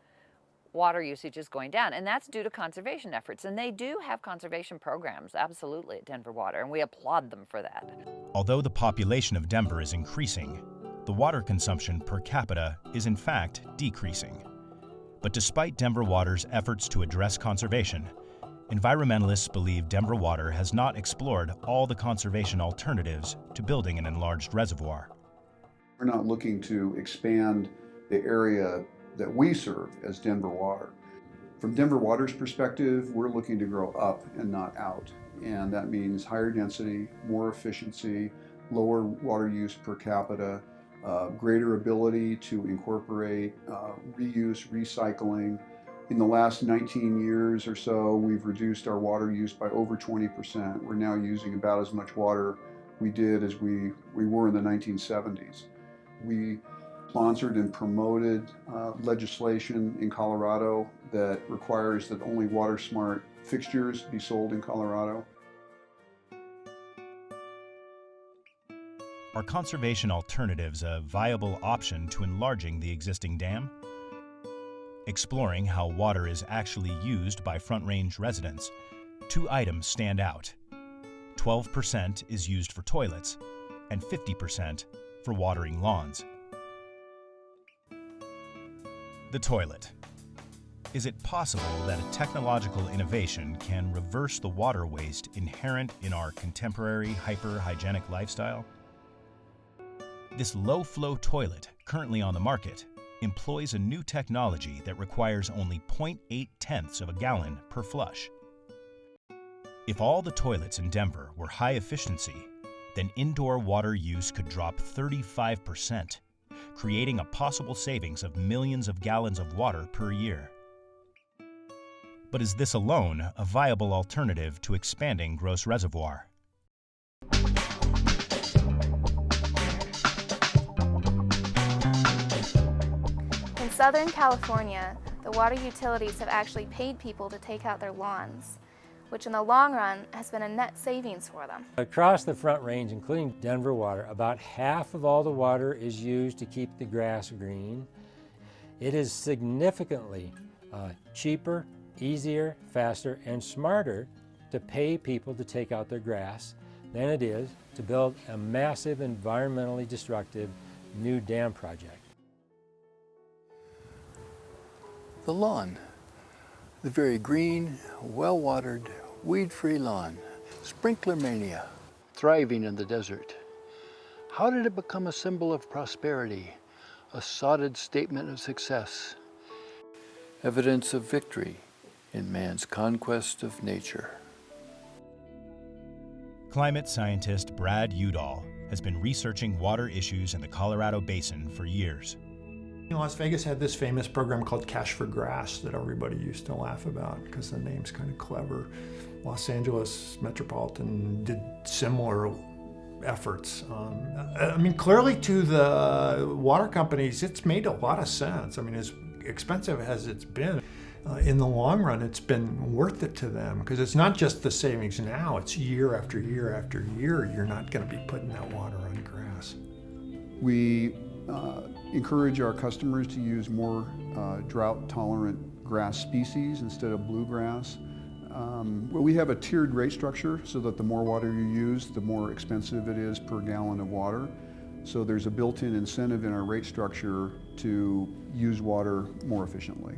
water usage is going down, and that's due to conservation efforts. And they do have conservation programs, absolutely, at Denver Water, and we applaud them for that.
Although the population of Denver is increasing, the water consumption per capita is in fact decreasing. But despite Denver Water's efforts to address conservation, environmentalists believe Denver Water has not explored all the conservation alternatives to building an enlarged reservoir.
We're not looking to expand the area that we serve as Denver Water. From Denver Water's perspective, we're looking to grow up and not out. And that means higher density, more efficiency, lower water use per capita, greater ability to incorporate reuse, recycling. In the last 19 years or so, we've reduced our water use by over 20%. We're now using about as much water we did as we were in the 1970s. We sponsored and promoted legislation in Colorado that requires that only water-smart fixtures be sold in Colorado.
Are conservation alternatives a viable option to enlarging the existing dam? Exploring how water is actually used by Front Range residents, two items stand out. 12% is used for toilets, and 50% for watering lawns. The toilet. Is it possible that a technological innovation can reverse the water waste inherent in our contemporary hyper-hygienic lifestyle? This low-flow toilet, currently on the market, employs a new technology that requires only 0.8 of a gallon per flush. If all the toilets in Denver were high efficiency, then indoor water use could drop 35%, creating a possible savings of millions of gallons of water per year. But is this alone a viable alternative to expanding Gross Reservoir?
In Southern California, the water utilities have actually paid people to take out their lawns, which in the long run has been a net savings for them.
Across the Front Range, including Denver water, about half of all the water is used to keep the grass green. It is significantly cheaper, easier, faster, and smarter to pay people to take out their grass than it is to build a massive, environmentally destructive new dam project.
The lawn, the very green, well-watered, weed-free lawn, sprinkler mania, thriving in the desert. How did it become a symbol of prosperity, a sodded statement of success? Evidence of victory in man's conquest of nature.
Climate scientist Brad Udall has been researching water issues in the Colorado Basin for years.
Las Vegas had this famous program called Cash for Grass that everybody used to laugh about because the name's kind of clever. Los Angeles Metropolitan did similar efforts. I mean, clearly to the water companies, it's made a lot of sense. I mean, as expensive as it's been, in the long run, it's been worth it to them because it's not just the savings now, it's year after year after year. You're not going to be putting that water on grass.
We encourage our customers to use more drought-tolerant grass species instead of bluegrass. We have a tiered rate structure so that the more water you use, the more expensive it is per gallon of water. So there's a built-in incentive in our rate structure to use water more efficiently.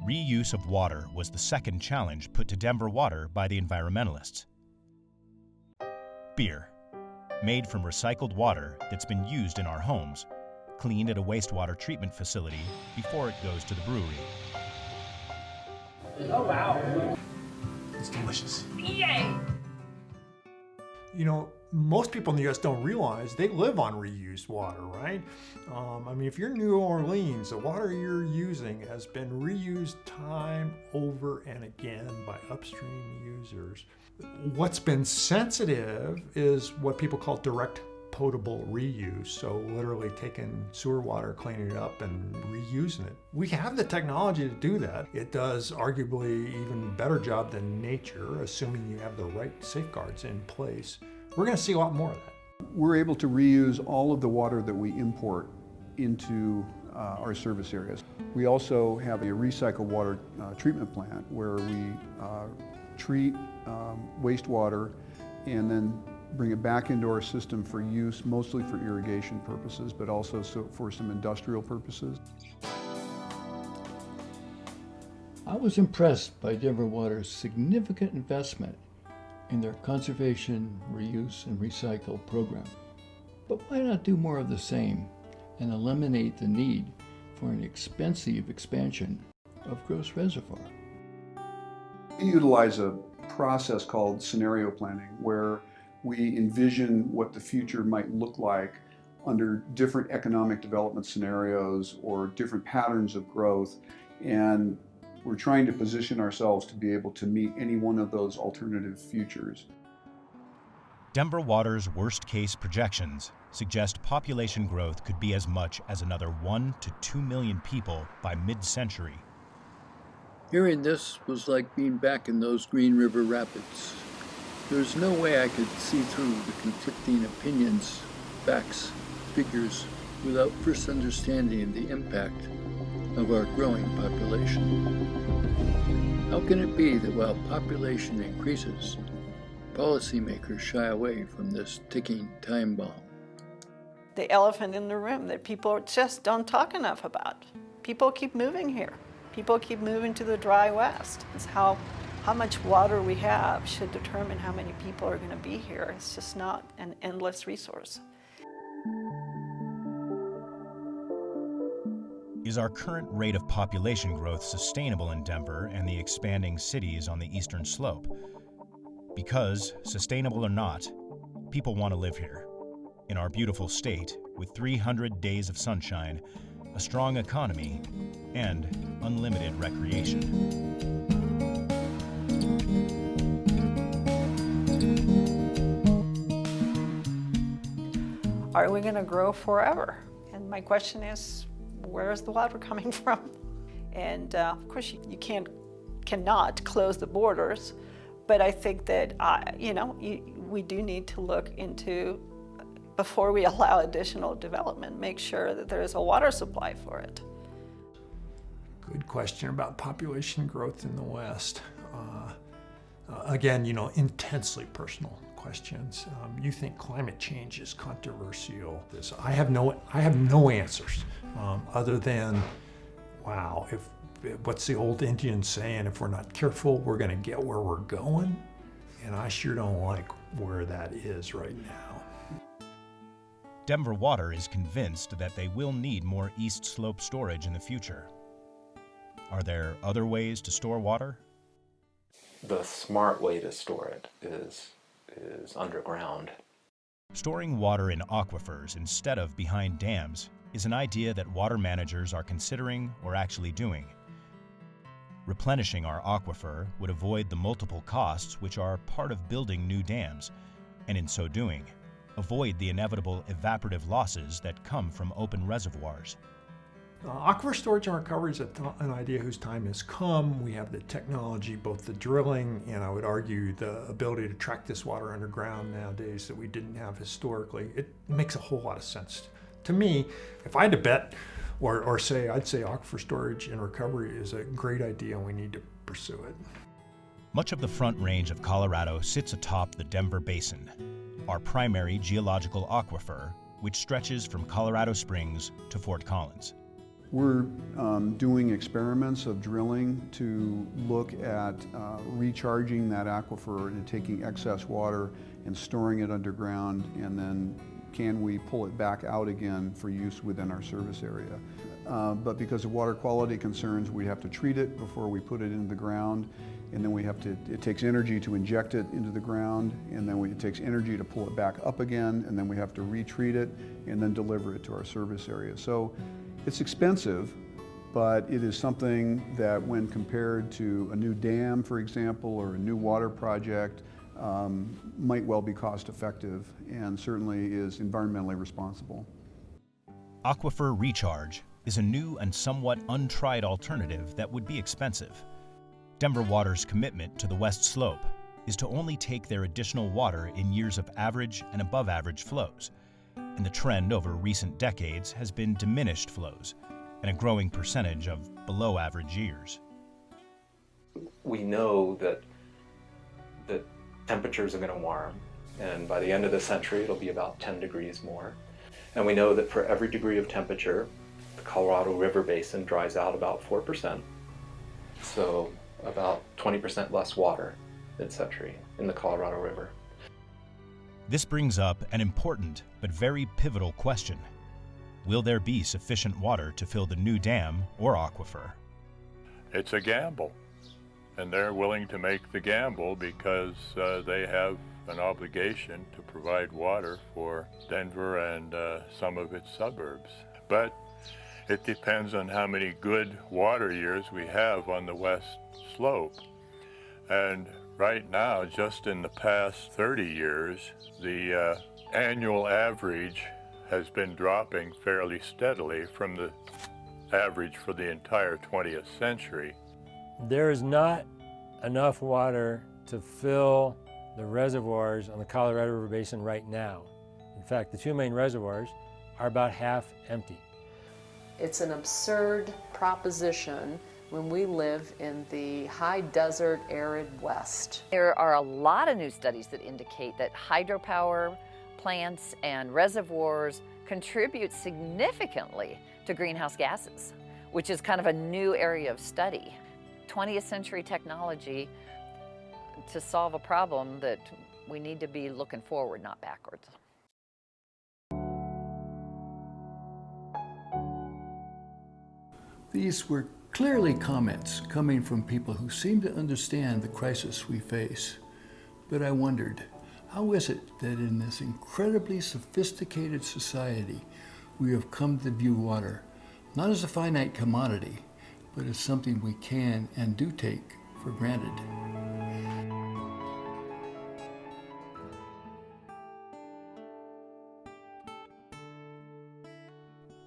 Reuse of water was the second challenge put to Denver water by the environmentalists. Beer, made from recycled water that's been used in our homes, cleaned at a wastewater treatment facility before it goes to the brewery.
Oh, wow.
It's delicious.
Yay!
You know, most people in the U.S. don't realize they live on reused water, right? I mean, if you're in New Orleans, the water you're using has been reused time over and again by upstream users. What's been sensitive is what people call direct potable reuse. So literally taking sewer water, cleaning it up and reusing it. We have the technology to do that. It does arguably even better job than nature, assuming you have the right safeguards in place. We're going to see a lot more of that.
We're able to reuse all of the water that we import into our service areas. We also have a recycled water treatment plant where we treat wastewater and then bring it back into our system for use, mostly for irrigation purposes, but also for some industrial purposes.
I was impressed by Denver Water's significant investment in their conservation, reuse, and recycle program. But why not do more of the same and eliminate the need for an expensive expansion of Gross Reservoir?
We utilize a process called scenario planning, where we envision what the future might look like under different economic development scenarios or different patterns of growth. And we're trying to position ourselves to be able to meet any one of those alternative futures.
Denver Water's worst-case projections suggest population growth could be as much as another 1 to 2 million people by mid-century.
Hearing this was like being back in those Green River Rapids. There's no way I could see through the conflicting opinions, facts, figures, without first understanding the impact of our growing population. How can it be that while population increases, policymakers shy away from this ticking time bomb?
The elephant in the room that people just don't talk enough about. People keep moving here. People keep moving to the dry West. It's how much water we have should determine how many people are going to be here. It's just not an endless resource.
Is our current rate of population growth sustainable in Denver and the expanding cities on the eastern slope? Because, sustainable or not, people want to live here. In our beautiful state, with 300 days of sunshine, a strong economy, and unlimited recreation.
Are we going to grow forever? And my question is, where is the water coming from? And of course, you cannot close the borders, but I think that we do need to look into, before we allow additional development, make sure that there is a water supply for it.
Good question about population growth in the West. Again, intensely personal questions. You think climate change is controversial? I have no answers other than, wow, what's the old Indian saying? If we're not careful, we're going to get where we're going. And I sure don't like where that is right now.
Denver Water is convinced that they will need more East Slope storage in the future. Are there other ways to store water?
The smart way to store it is underground.
Storing water in aquifers instead of behind dams is an idea that water managers are considering or actually doing. Replenishing our aquifer would avoid the multiple costs which are part of building new dams, and in so doing, avoid the inevitable evaporative losses that come from open reservoirs.
Aquifer storage and recovery is an idea whose time has come. We have the technology, both the drilling and I would argue the ability to track this water underground nowadays that we didn't have historically. It makes a whole lot of sense. To me, if I had to bet or say, I'd say aquifer storage and recovery is a great idea and we need to pursue it.
Much of the Front Range of Colorado sits atop the Denver Basin, our primary geological aquifer, which stretches from Colorado Springs to Fort Collins.
We're doing experiments of drilling to look at recharging that aquifer and taking excess water and storing it underground, and then can we pull it back out again for use within our service area. But because of water quality concerns, we have to treat it before we put it into the ground, and then it takes energy to inject it into the ground, and then it takes energy to pull it back up again, and then we have to retreat it and then deliver it to our service area. So it's expensive, but it is something that when compared to a new dam, for example, or a new water project, might well be cost effective and certainly is environmentally responsible.
Aquifer recharge is a new and somewhat untried alternative that would be expensive. Denver Water's commitment to the West Slope is to only take their additional water in years of average and above average flows. And the trend over recent decades has been diminished flows and a growing percentage of below average years.
We know that temperatures are going to warm, and by the end of the century it'll be about 10 degrees more. And we know that for every degree of temperature, the Colorado River Basin dries out about 4%. So about 20% less water than century in the Colorado River.
This brings up an important but very pivotal question. Will there be sufficient water to fill the new dam or aquifer?
It's a gamble, and they're willing to make the gamble because they have an obligation to provide water for Denver and some of its suburbs. But it depends on how many good water years we have on the West Slope. And right now, just in the past 30 years, the annual average has been dropping fairly steadily from the average for the entire 20th century.
There is not enough water to fill the reservoirs on the Colorado River Basin right now. In fact, the two main reservoirs are about half empty.
It's an absurd proposition when we live in the high desert, arid West.
There are a lot of new studies that indicate that hydropower plants and reservoirs contribute significantly to greenhouse gases, which is kind of a new area of study. 20th century technology to solve a problem that we need to be looking forward, not backwards.
These were clearly comments coming from people who seem to understand the crisis we face. But I wondered, how is it that in this incredibly sophisticated society we have come to view water not as a finite commodity, but as something we can and do take for granted.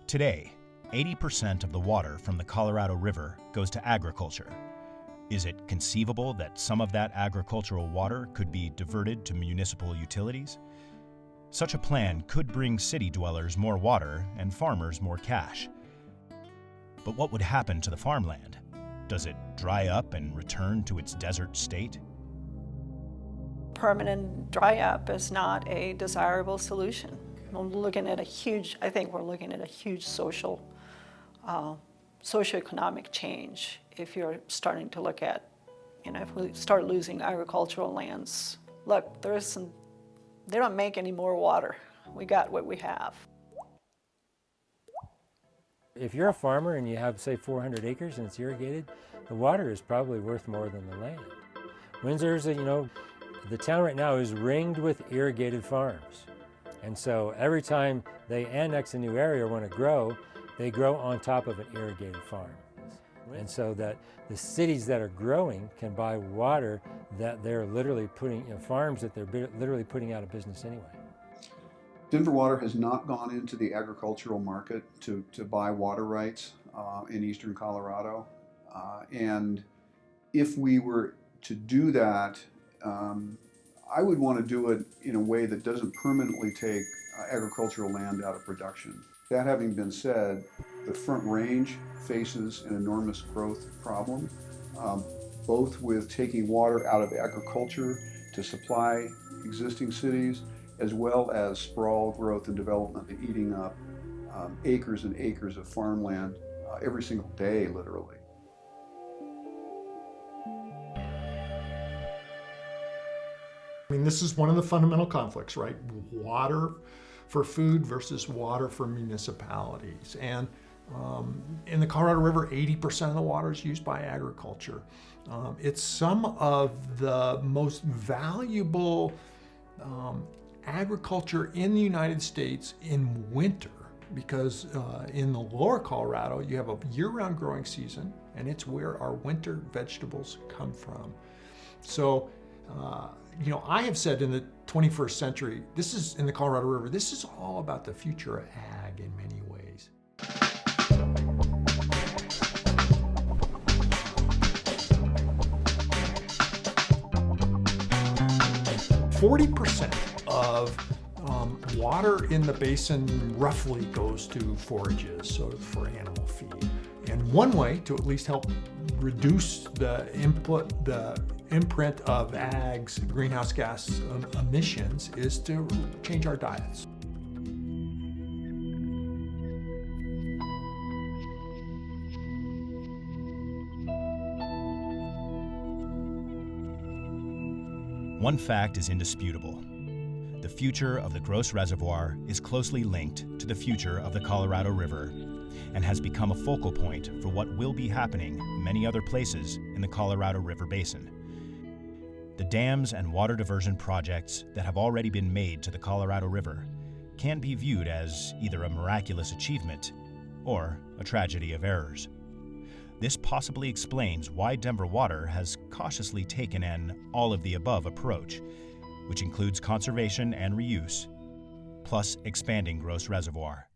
Today, 80% of the water from the Colorado River goes to agriculture. Is it conceivable that some of that agricultural water could be diverted to municipal utilities? Such a plan could bring city dwellers more water and farmers more cash. But what would happen to the farmland? Does it dry up and return to its desert state?
Permanent dry up is not a desirable solution. We're looking at a huge, I think we're looking at a huge socioeconomic change if you're starting to look at, if we start losing agricultural lands. Look, they don't make any more water. We got what we have.
If you're a farmer and you have, say, 400 acres and it's irrigated, the water is probably worth more than the land. Windsor's, the town right now is ringed with irrigated farms. And so every time they annex a new area or want to grow, they grow on top of an irrigated farm. And so that the cities that are growing can buy water that they're literally putting, farms that they're literally putting out of business anyway.
Denver Water has not gone into the agricultural market to buy water rights in eastern Colorado. And if we were to do that, I would want to do it in a way that doesn't permanently take agricultural land out of production. That having been said, the Front Range faces an enormous growth problem, both with taking water out of agriculture to supply existing cities, as well as sprawl growth and development eating up acres and acres of farmland every single day, literally.
I mean, this is one of the fundamental conflicts, right? Water for food versus water for municipalities. And in the Colorado River, 80% of the water is used by agriculture. It's some of the most valuable agriculture in the United States in winter, because in the lower Colorado, you have a year-round growing season, and it's where our winter vegetables come from. So, I have said in the 21st century, this is in the Colorado River, this is all about the future of ag in many ways. 40% of water in the basin roughly goes to forages, so for animal feed. And one way to at least help reduce the imprint of ag's greenhouse gas emissions is to change our diets.
One fact is indisputable. The future of the Gross Reservoir is closely linked to the future of the Colorado River and has become a focal point for what will be happening many other places in the Colorado River Basin. The dams and water diversion projects that have already been made to the Colorado River can be viewed as either a miraculous achievement or a tragedy of errors. This possibly explains why Denver Water has cautiously taken an all-of-the-above approach, which includes conservation and reuse, plus expanding Gross Reservoir.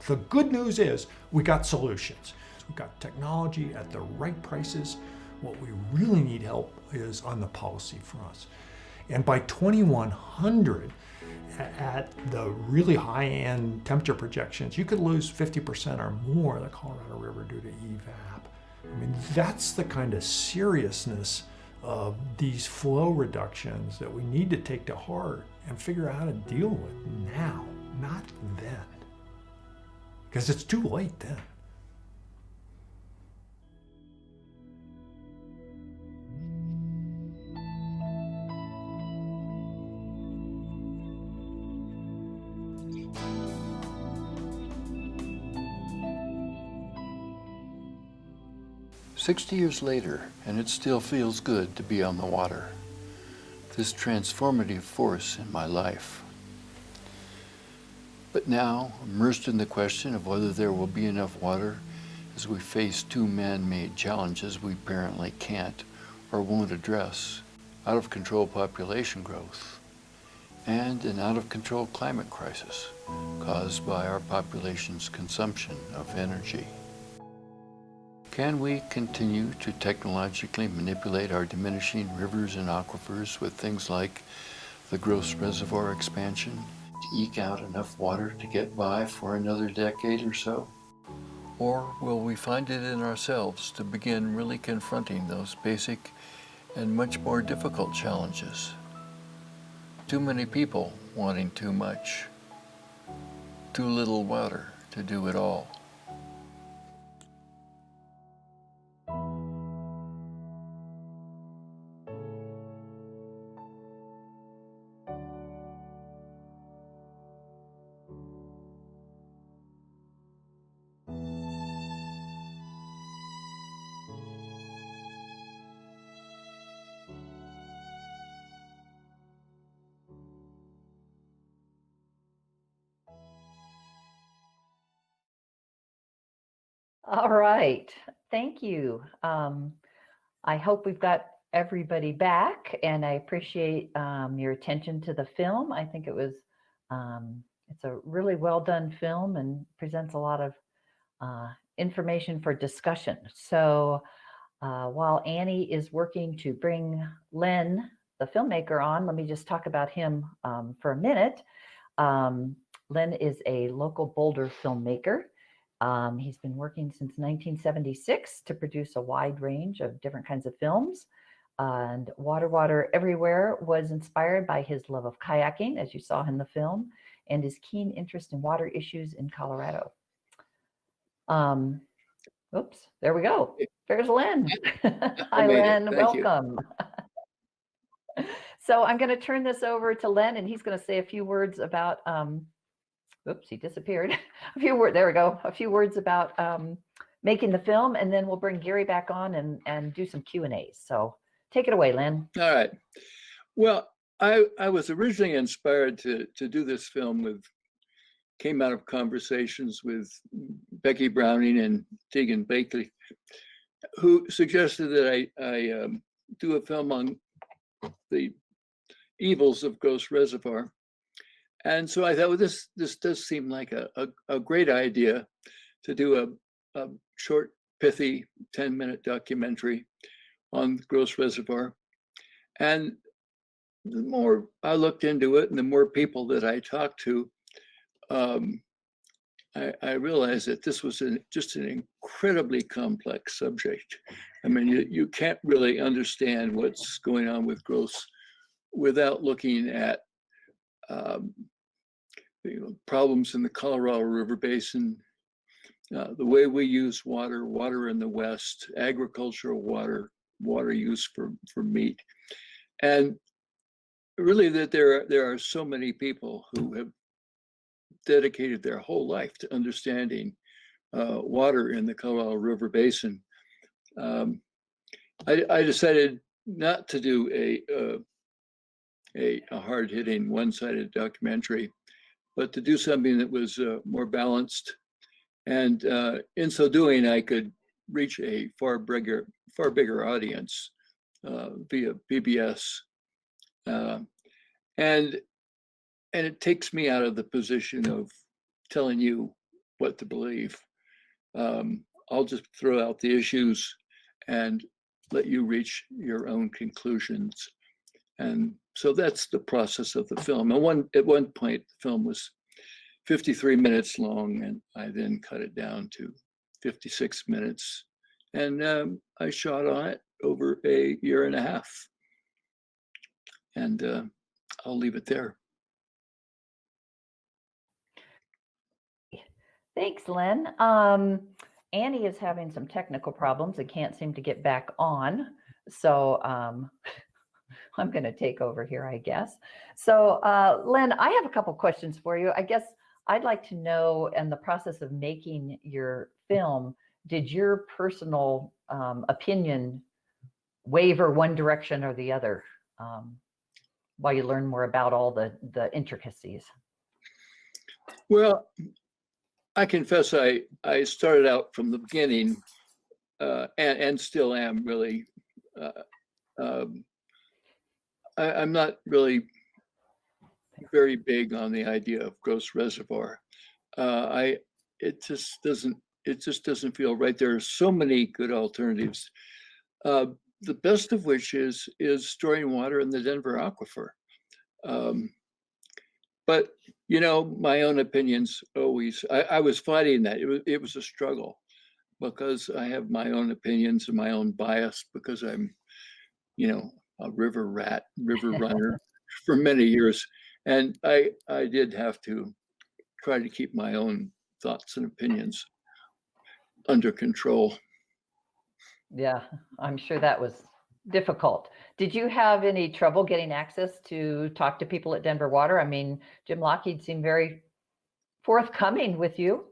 The good news is we got solutions. We got technology at the right prices. What we really need help is on the policy front. And by 2100, at the really high-end temperature projections, you could lose 50% or more of the Colorado River due to evap. I mean, that's the kind of seriousness of these flow reductions that we need to take to heart and figure out how to deal with now, not then. Because it's too late then.
"60 years later, and it still feels good to be on the water. This transformative force in my life. But now, immersed in the question of whether there will be enough water as we face two man-made challenges we apparently can't or won't address, out-of-control population growth and an out-of-control climate crisis caused by our population's consumption of energy. Can we continue to technologically manipulate our diminishing rivers and aquifers with things like the gross reservoir expansion to eke out enough water to get by for another decade or so? Or will we find it in ourselves to begin really confronting those basic and much more difficult challenges? Too many people wanting too much, too little water to do it all.
All right, thank you. I hope we've got everybody back, and I appreciate your attention to the film. I think it's a really well done film and presents a lot of information for discussion. So while Annie is working to bring Len, the filmmaker, on, let me just talk about him for a minute. Len is a local Boulder filmmaker. He's been working since 1976 to produce a wide range of different kinds of films. And Water, Water Everywhere was inspired by his love of kayaking, as you saw in the film, and his keen interest in water issues in Colorado. Oops, there we go. There's Len. Hi, Len. Welcome. So I'm going to turn this over to Len, and he's going to say a few words about oops, he disappeared. A few words, there we go. A few words about making the film, and then we'll bring Gary back on and do some Q&As. So take it away, Len.
All right. Well, I was originally inspired to do this film came out of conversations with Becky Browning and Tegan Blakely, who suggested that I do a film on the evils of Ghost Reservoir. And so I thought, well, this does seem like a great idea to do a short, pithy 10-minute documentary on Gross Reservoir. And the more I looked into it and the more people that I talked to, I realized that this was just an incredibly complex subject. I mean, you can't really understand what's going on with Gross without looking at problems in the Colorado River Basin, the way we use water in the West, agricultural water use for meat, and really that there are so many people who have dedicated their whole life to understanding water in the Colorado River Basin. I decided not to do a hard-hitting, one-sided documentary, but to do something that was more balanced. And in so doing, I could reach a far bigger audience via PBS. And it takes me out of the position of telling you what to believe. I'll just throw out the issues and let you reach your own conclusions. And so that's the process of the film. At one point, the film was 53 minutes long, and I then cut it down to 56 minutes. And I shot on it over a year and a half. And I'll leave it there.
Thanks, Len. Annie is having some technical problems and can't seem to get back on. So I'm going to take over here, I guess. So Len, I have a couple questions for you. I guess I'd like to know, in the process of making your film, did your personal opinion waver one direction or the other while you learn more about all the intricacies?
Well, I confess I started out from the beginning and still am really. I'm not really very big on the idea of gross reservoir. It just doesn't feel right. There are so many good alternatives. The best of which is storing water in the Denver aquifer. But my own opinions always. I was fighting that. It was a struggle because I have my own opinions and my own bias because I'm, a river rat, river runner for many years, and I did have to try to keep my own thoughts and opinions under control.
Yeah, I'm sure that was difficult. Did you have any trouble getting access to talk to people at Denver Water? I mean, Jim Lockheed seemed very forthcoming with you.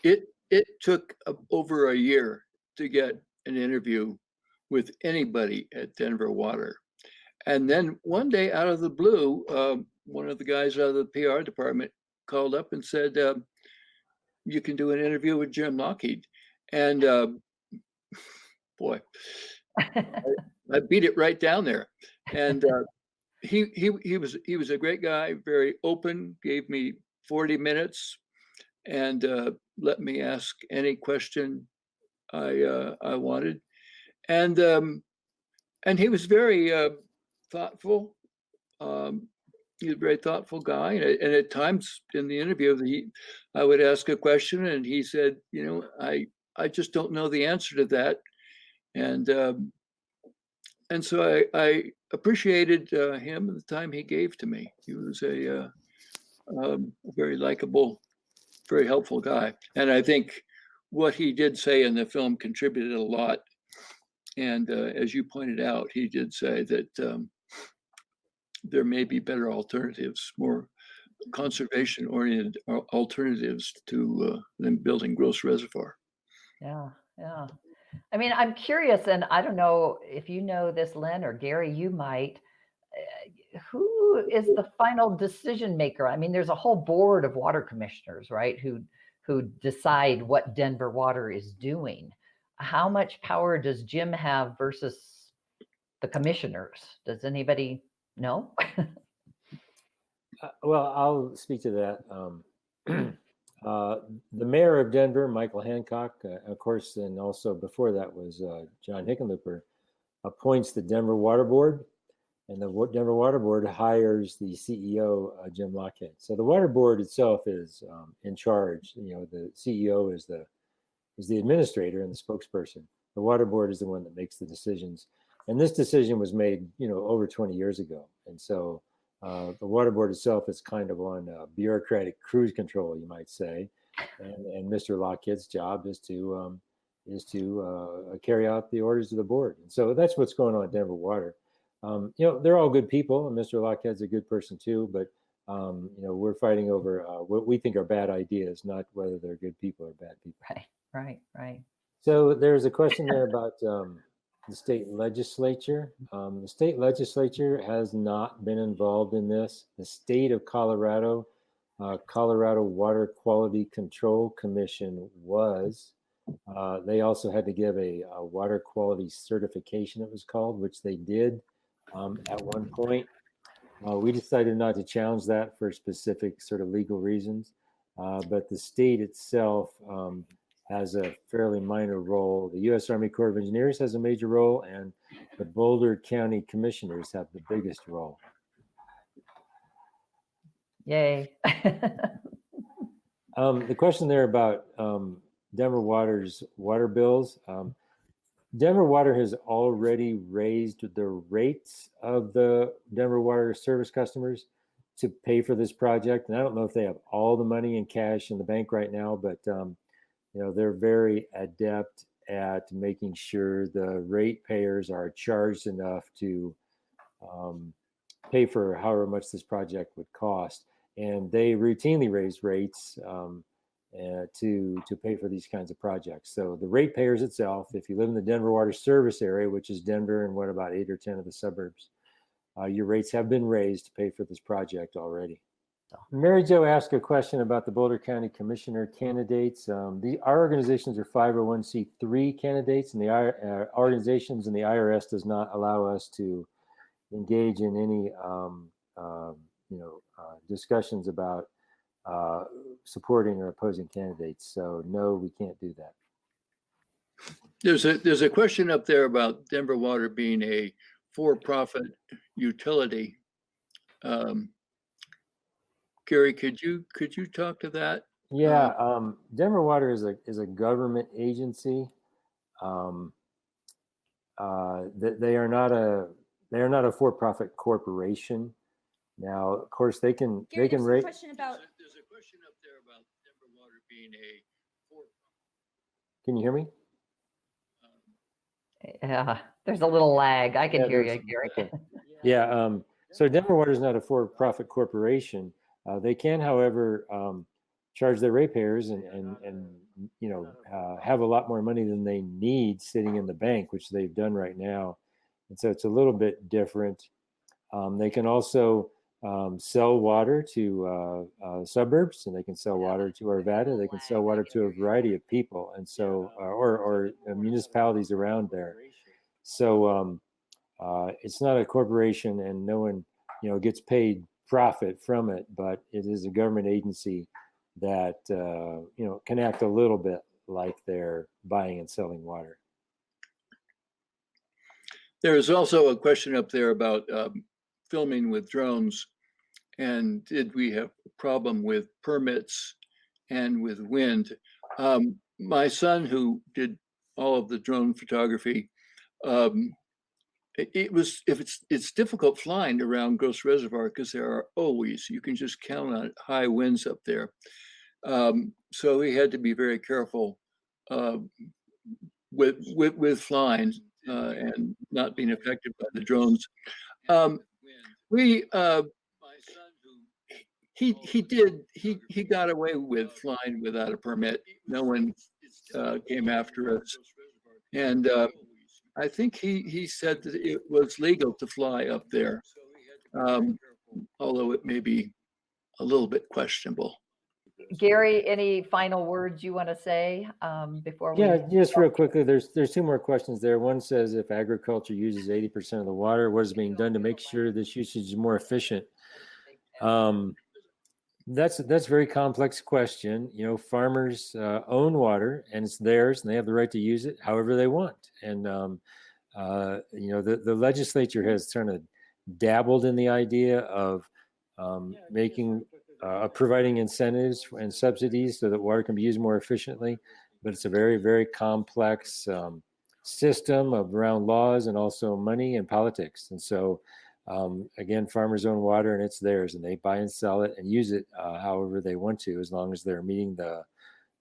It took over a year to get an interview with anybody at Denver Water. And then one day out of the blue, one of the guys out of the PR department called up and said, you can do an interview with Jim Lockheed. And boy, I beat it right down there. And he was a great guy, very open, gave me 40 minutes and let me ask any question I wanted. And he was very thoughtful. He's a very thoughtful guy. And at times in the interview, I would ask a question and he said, I just don't know the answer to that. And so I appreciated him and the time he gave to me. He was a very likable, very helpful guy. And I think what he did say in the film contributed a lot. And as you pointed out, he did say that there may be better alternatives, more conservation-oriented alternatives to than building gross reservoir.
Yeah, yeah. I mean, I'm curious, and I don't know if you know this, Lynn or Gary, you might. Who is the final decision maker? I mean, there's a whole board of water commissioners, right, who decide what Denver Water is doing. How much power does Jim have versus the commissioners? Does anybody know?
Well, I'll speak to that. The mayor of Denver, Michael Hancock, of course, and also before that was John Hickenlooper, appoints the Denver Water Board, and the Denver Water Board hires the CEO, Jim Lockheed. So the Water Board itself is in charge. The CEO is the administrator and the spokesperson. The Water Board is the one that makes the decisions. And this decision was made, over 20 years ago. And so the Water Board itself is kind of on bureaucratic cruise control, you might say. And Mr. Lockheed's job is to carry out the orders of the board. And so that's what's going on at Denver Water. They're all good people, and Mr. Lockheed's a good person too, but we're fighting over what we think are bad ideas, not whether they're good people or bad people.
Right.
So there's a question there about the state legislature. The state legislature has not been involved in this. The state of Colorado, Colorado Water Quality Control Commission was. They also had to give a water quality certification, it was called, which they did at one point. We decided not to challenge that for specific sort of legal reasons, but the state itself has a fairly minor role. The U.S. Army Corps of Engineers has a major role, and the Boulder County Commissioners have the biggest role.
Yay.
The question there about Denver Water's water bills. Denver Water has already raised the rates of the Denver Water service customers to pay for this project. And I don't know if they have all the money in cash in the bank right now, but they're very adept at making sure the ratepayers are charged enough to pay for however much this project would cost. And they routinely raise rates to pay for these kinds of projects. So the ratepayers itself, if you live in the Denver Water service area, which is Denver and what, about 8 or 10 of the suburbs, your rates have been raised to pay for this project already.
Mary Jo asked a question about the Boulder County Commissioner candidates. Our organizations are 501c3 candidates, and the organizations and the IRS does not allow us to engage in any discussions about supporting or opposing candidates. So no, we can't do that.
There's a question up there about Denver Water being a for-profit utility. Gary, could you talk to that?
Yeah, Denver Water is a government agency. They are not a for-profit corporation. Now, of course, they can rate.
There's a question up
there about Denver Water being a for-profit.
Can you hear me?
Yeah, there's a little lag. I can hear you, Gary.
Okay. Yeah, so Denver Water is not a for-profit corporation. They can, however, charge their ratepayers and have a lot more money than they need sitting in the bank, which they've done right now. And so it's a little bit different. They can also sell water to suburbs, and they can sell water to Arvada. They can sell water to a variety of people, and so or municipalities around there. So it's not a corporation, and no one gets paid profit from it, but it is a government agency that can act a little bit like they're buying and selling water.
There's also a question up there about filming with drones, and did we have a problem with permits and with wind? My son, who did all of the drone photography, it's difficult flying around Gross Reservoir because there are always, you can just count on high winds up there. So we had to be very careful with flying and not being affected by the drones. He got away with flying without a permit. No one came after us, and I think he said that it was legal to fly up there, although it may be a little bit questionable.
Gary, any final words you want to say before we?
Yeah, just real quickly, there's two more questions there. One says, if agriculture uses 80% of the water, what is being done to make sure this usage is more efficient? That's a very complex question. Farmers own water, and it's theirs, and they have the right to use it however they want. And the legislature has kind of dabbled in the idea of providing incentives and subsidies so that water can be used more efficiently, but it's a very, very complex system around laws and also money and politics. And so again, farmers own water, and it's theirs, and they buy and sell it and use it however they want to, as long as they're meeting the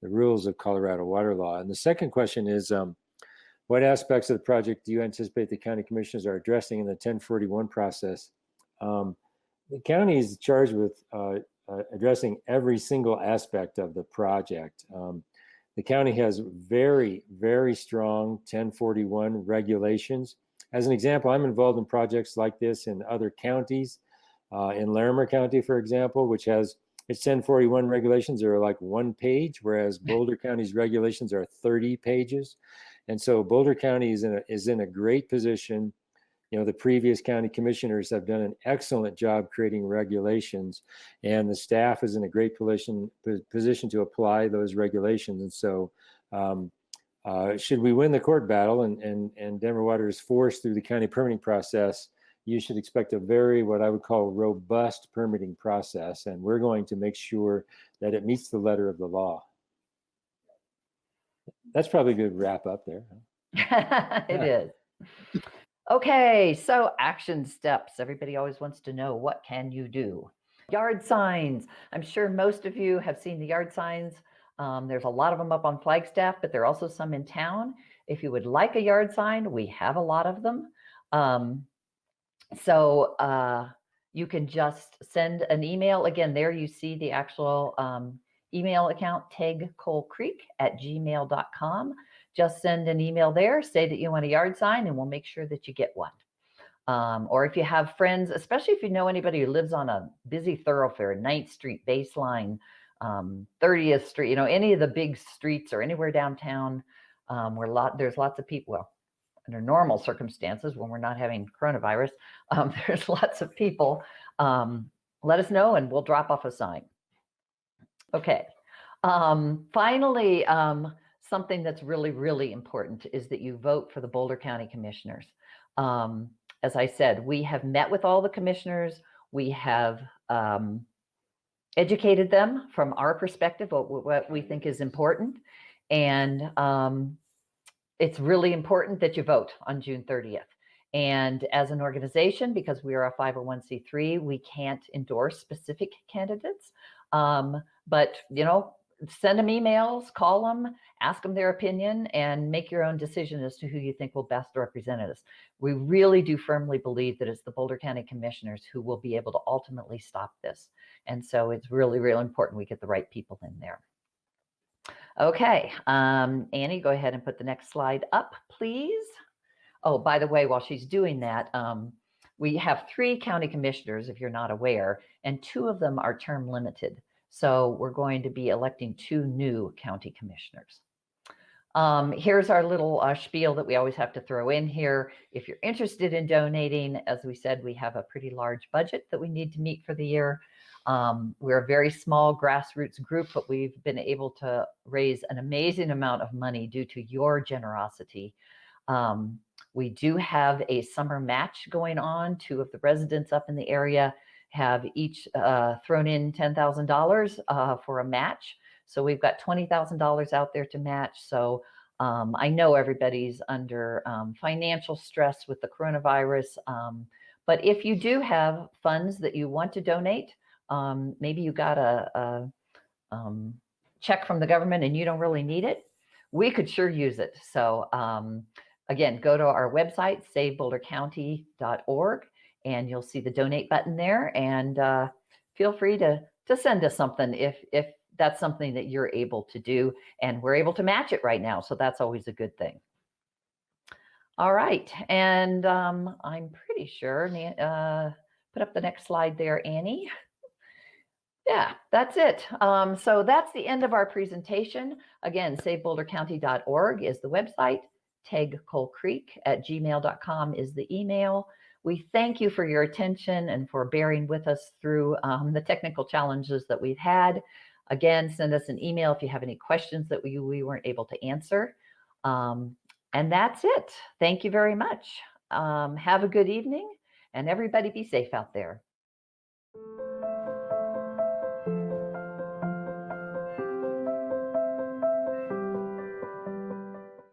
rules of Colorado water law. And the second question is, what aspects of the project do you anticipate the county commissioners are addressing in the 1041 process? The county is charged with addressing every single aspect of the project. The county has very, very strong 1041 regulations. As an example, I'm involved in projects like this in other counties. In Larimer County, for example, which has its 1041 regulations are like 1 page, whereas Boulder County's regulations are 30 pages. And so Boulder County is in a great position. The previous county commissioners have done an excellent job creating regulations, and the staff is in a great position to apply those regulations. And so should we win the court battle and Denver Water is forced through the county permitting process, you should expect a very, what I would call, robust permitting process. And we're going to make sure that it meets the letter of the law. That's probably a good wrap up there.
It is. Okay, so action steps. Everybody always wants to know, what can you do? Yard signs. I'm sure most of you have seen the yard signs. There's a lot of them up on Flagstaff, but there are also some in town. If you would like a yard sign, we have a lot of them. So you can just send an email. Again, there you see the actual email account, tegcoalcreek@gmail.com. Just send an email there, say that you want a yard sign, and we'll make sure that you get one. Or if you have friends, especially if you know anybody who lives on a busy thoroughfare, 9th Street, Baseline, 30th Street, any of the big streets or anywhere downtown where there's lots of people, well, under normal circumstances when we're not having coronavirus, there's lots of people, let us know and we'll drop off a sign. Okay. Finally, something that's really, really important is that you vote for the Boulder County Commissioners. As I said, we have met with all the commissioners. We have educated them from our perspective what we think is important. And it's really important that you vote on June 30th. And as an organization, because we are a 501c3, we can't endorse specific candidates. But, send them emails, call them, ask them their opinion, and make your own decision as to who you think will best represent us. We really do firmly believe that it's the Boulder County Commissioners who will be able to ultimately stop this. And so it's really, really important we get the right people in there. Okay, Annie, go ahead and put the next slide up, please. Oh, by the way, while she's doing that, we have 3 county commissioners, if you're not aware, and 2 of them are term limited. So we're going to be electing 2 new county commissioners. Here's our little spiel that we always have to throw in here. If you're interested in donating, as we said, we have a pretty large budget that we need to meet for the year. We're a very small grassroots group, but we've been able to raise an amazing amount of money due to your generosity. We do have a summer match going on. 2 of the residents up in the area have each thrown in $10,000 for a match. So we've got $20,000 out there to match. So I know everybody's under financial stress with the coronavirus. But if you do have funds that you want to donate, maybe you got a check from the government and you don't really need it, we could sure use it. So again, go to our website, savebouldercounty.org, and you'll see the donate button there, and feel free to send us something if that's something that you're able to do, and we're able to match it right now, so that's always a good thing. All right, and I'm pretty sure, put up the next slide there, Annie. Yeah, that's it. So that's the end of our presentation. Again, savebouldercounty.org is the website. tegcoalcreek@gmail.com is the email. We thank you for your attention and for bearing with us through the technical challenges that we've had. Again, send us an email if you have any questions that we weren't able to answer. And that's it. Thank you very much. Have a good evening, and everybody be safe out there.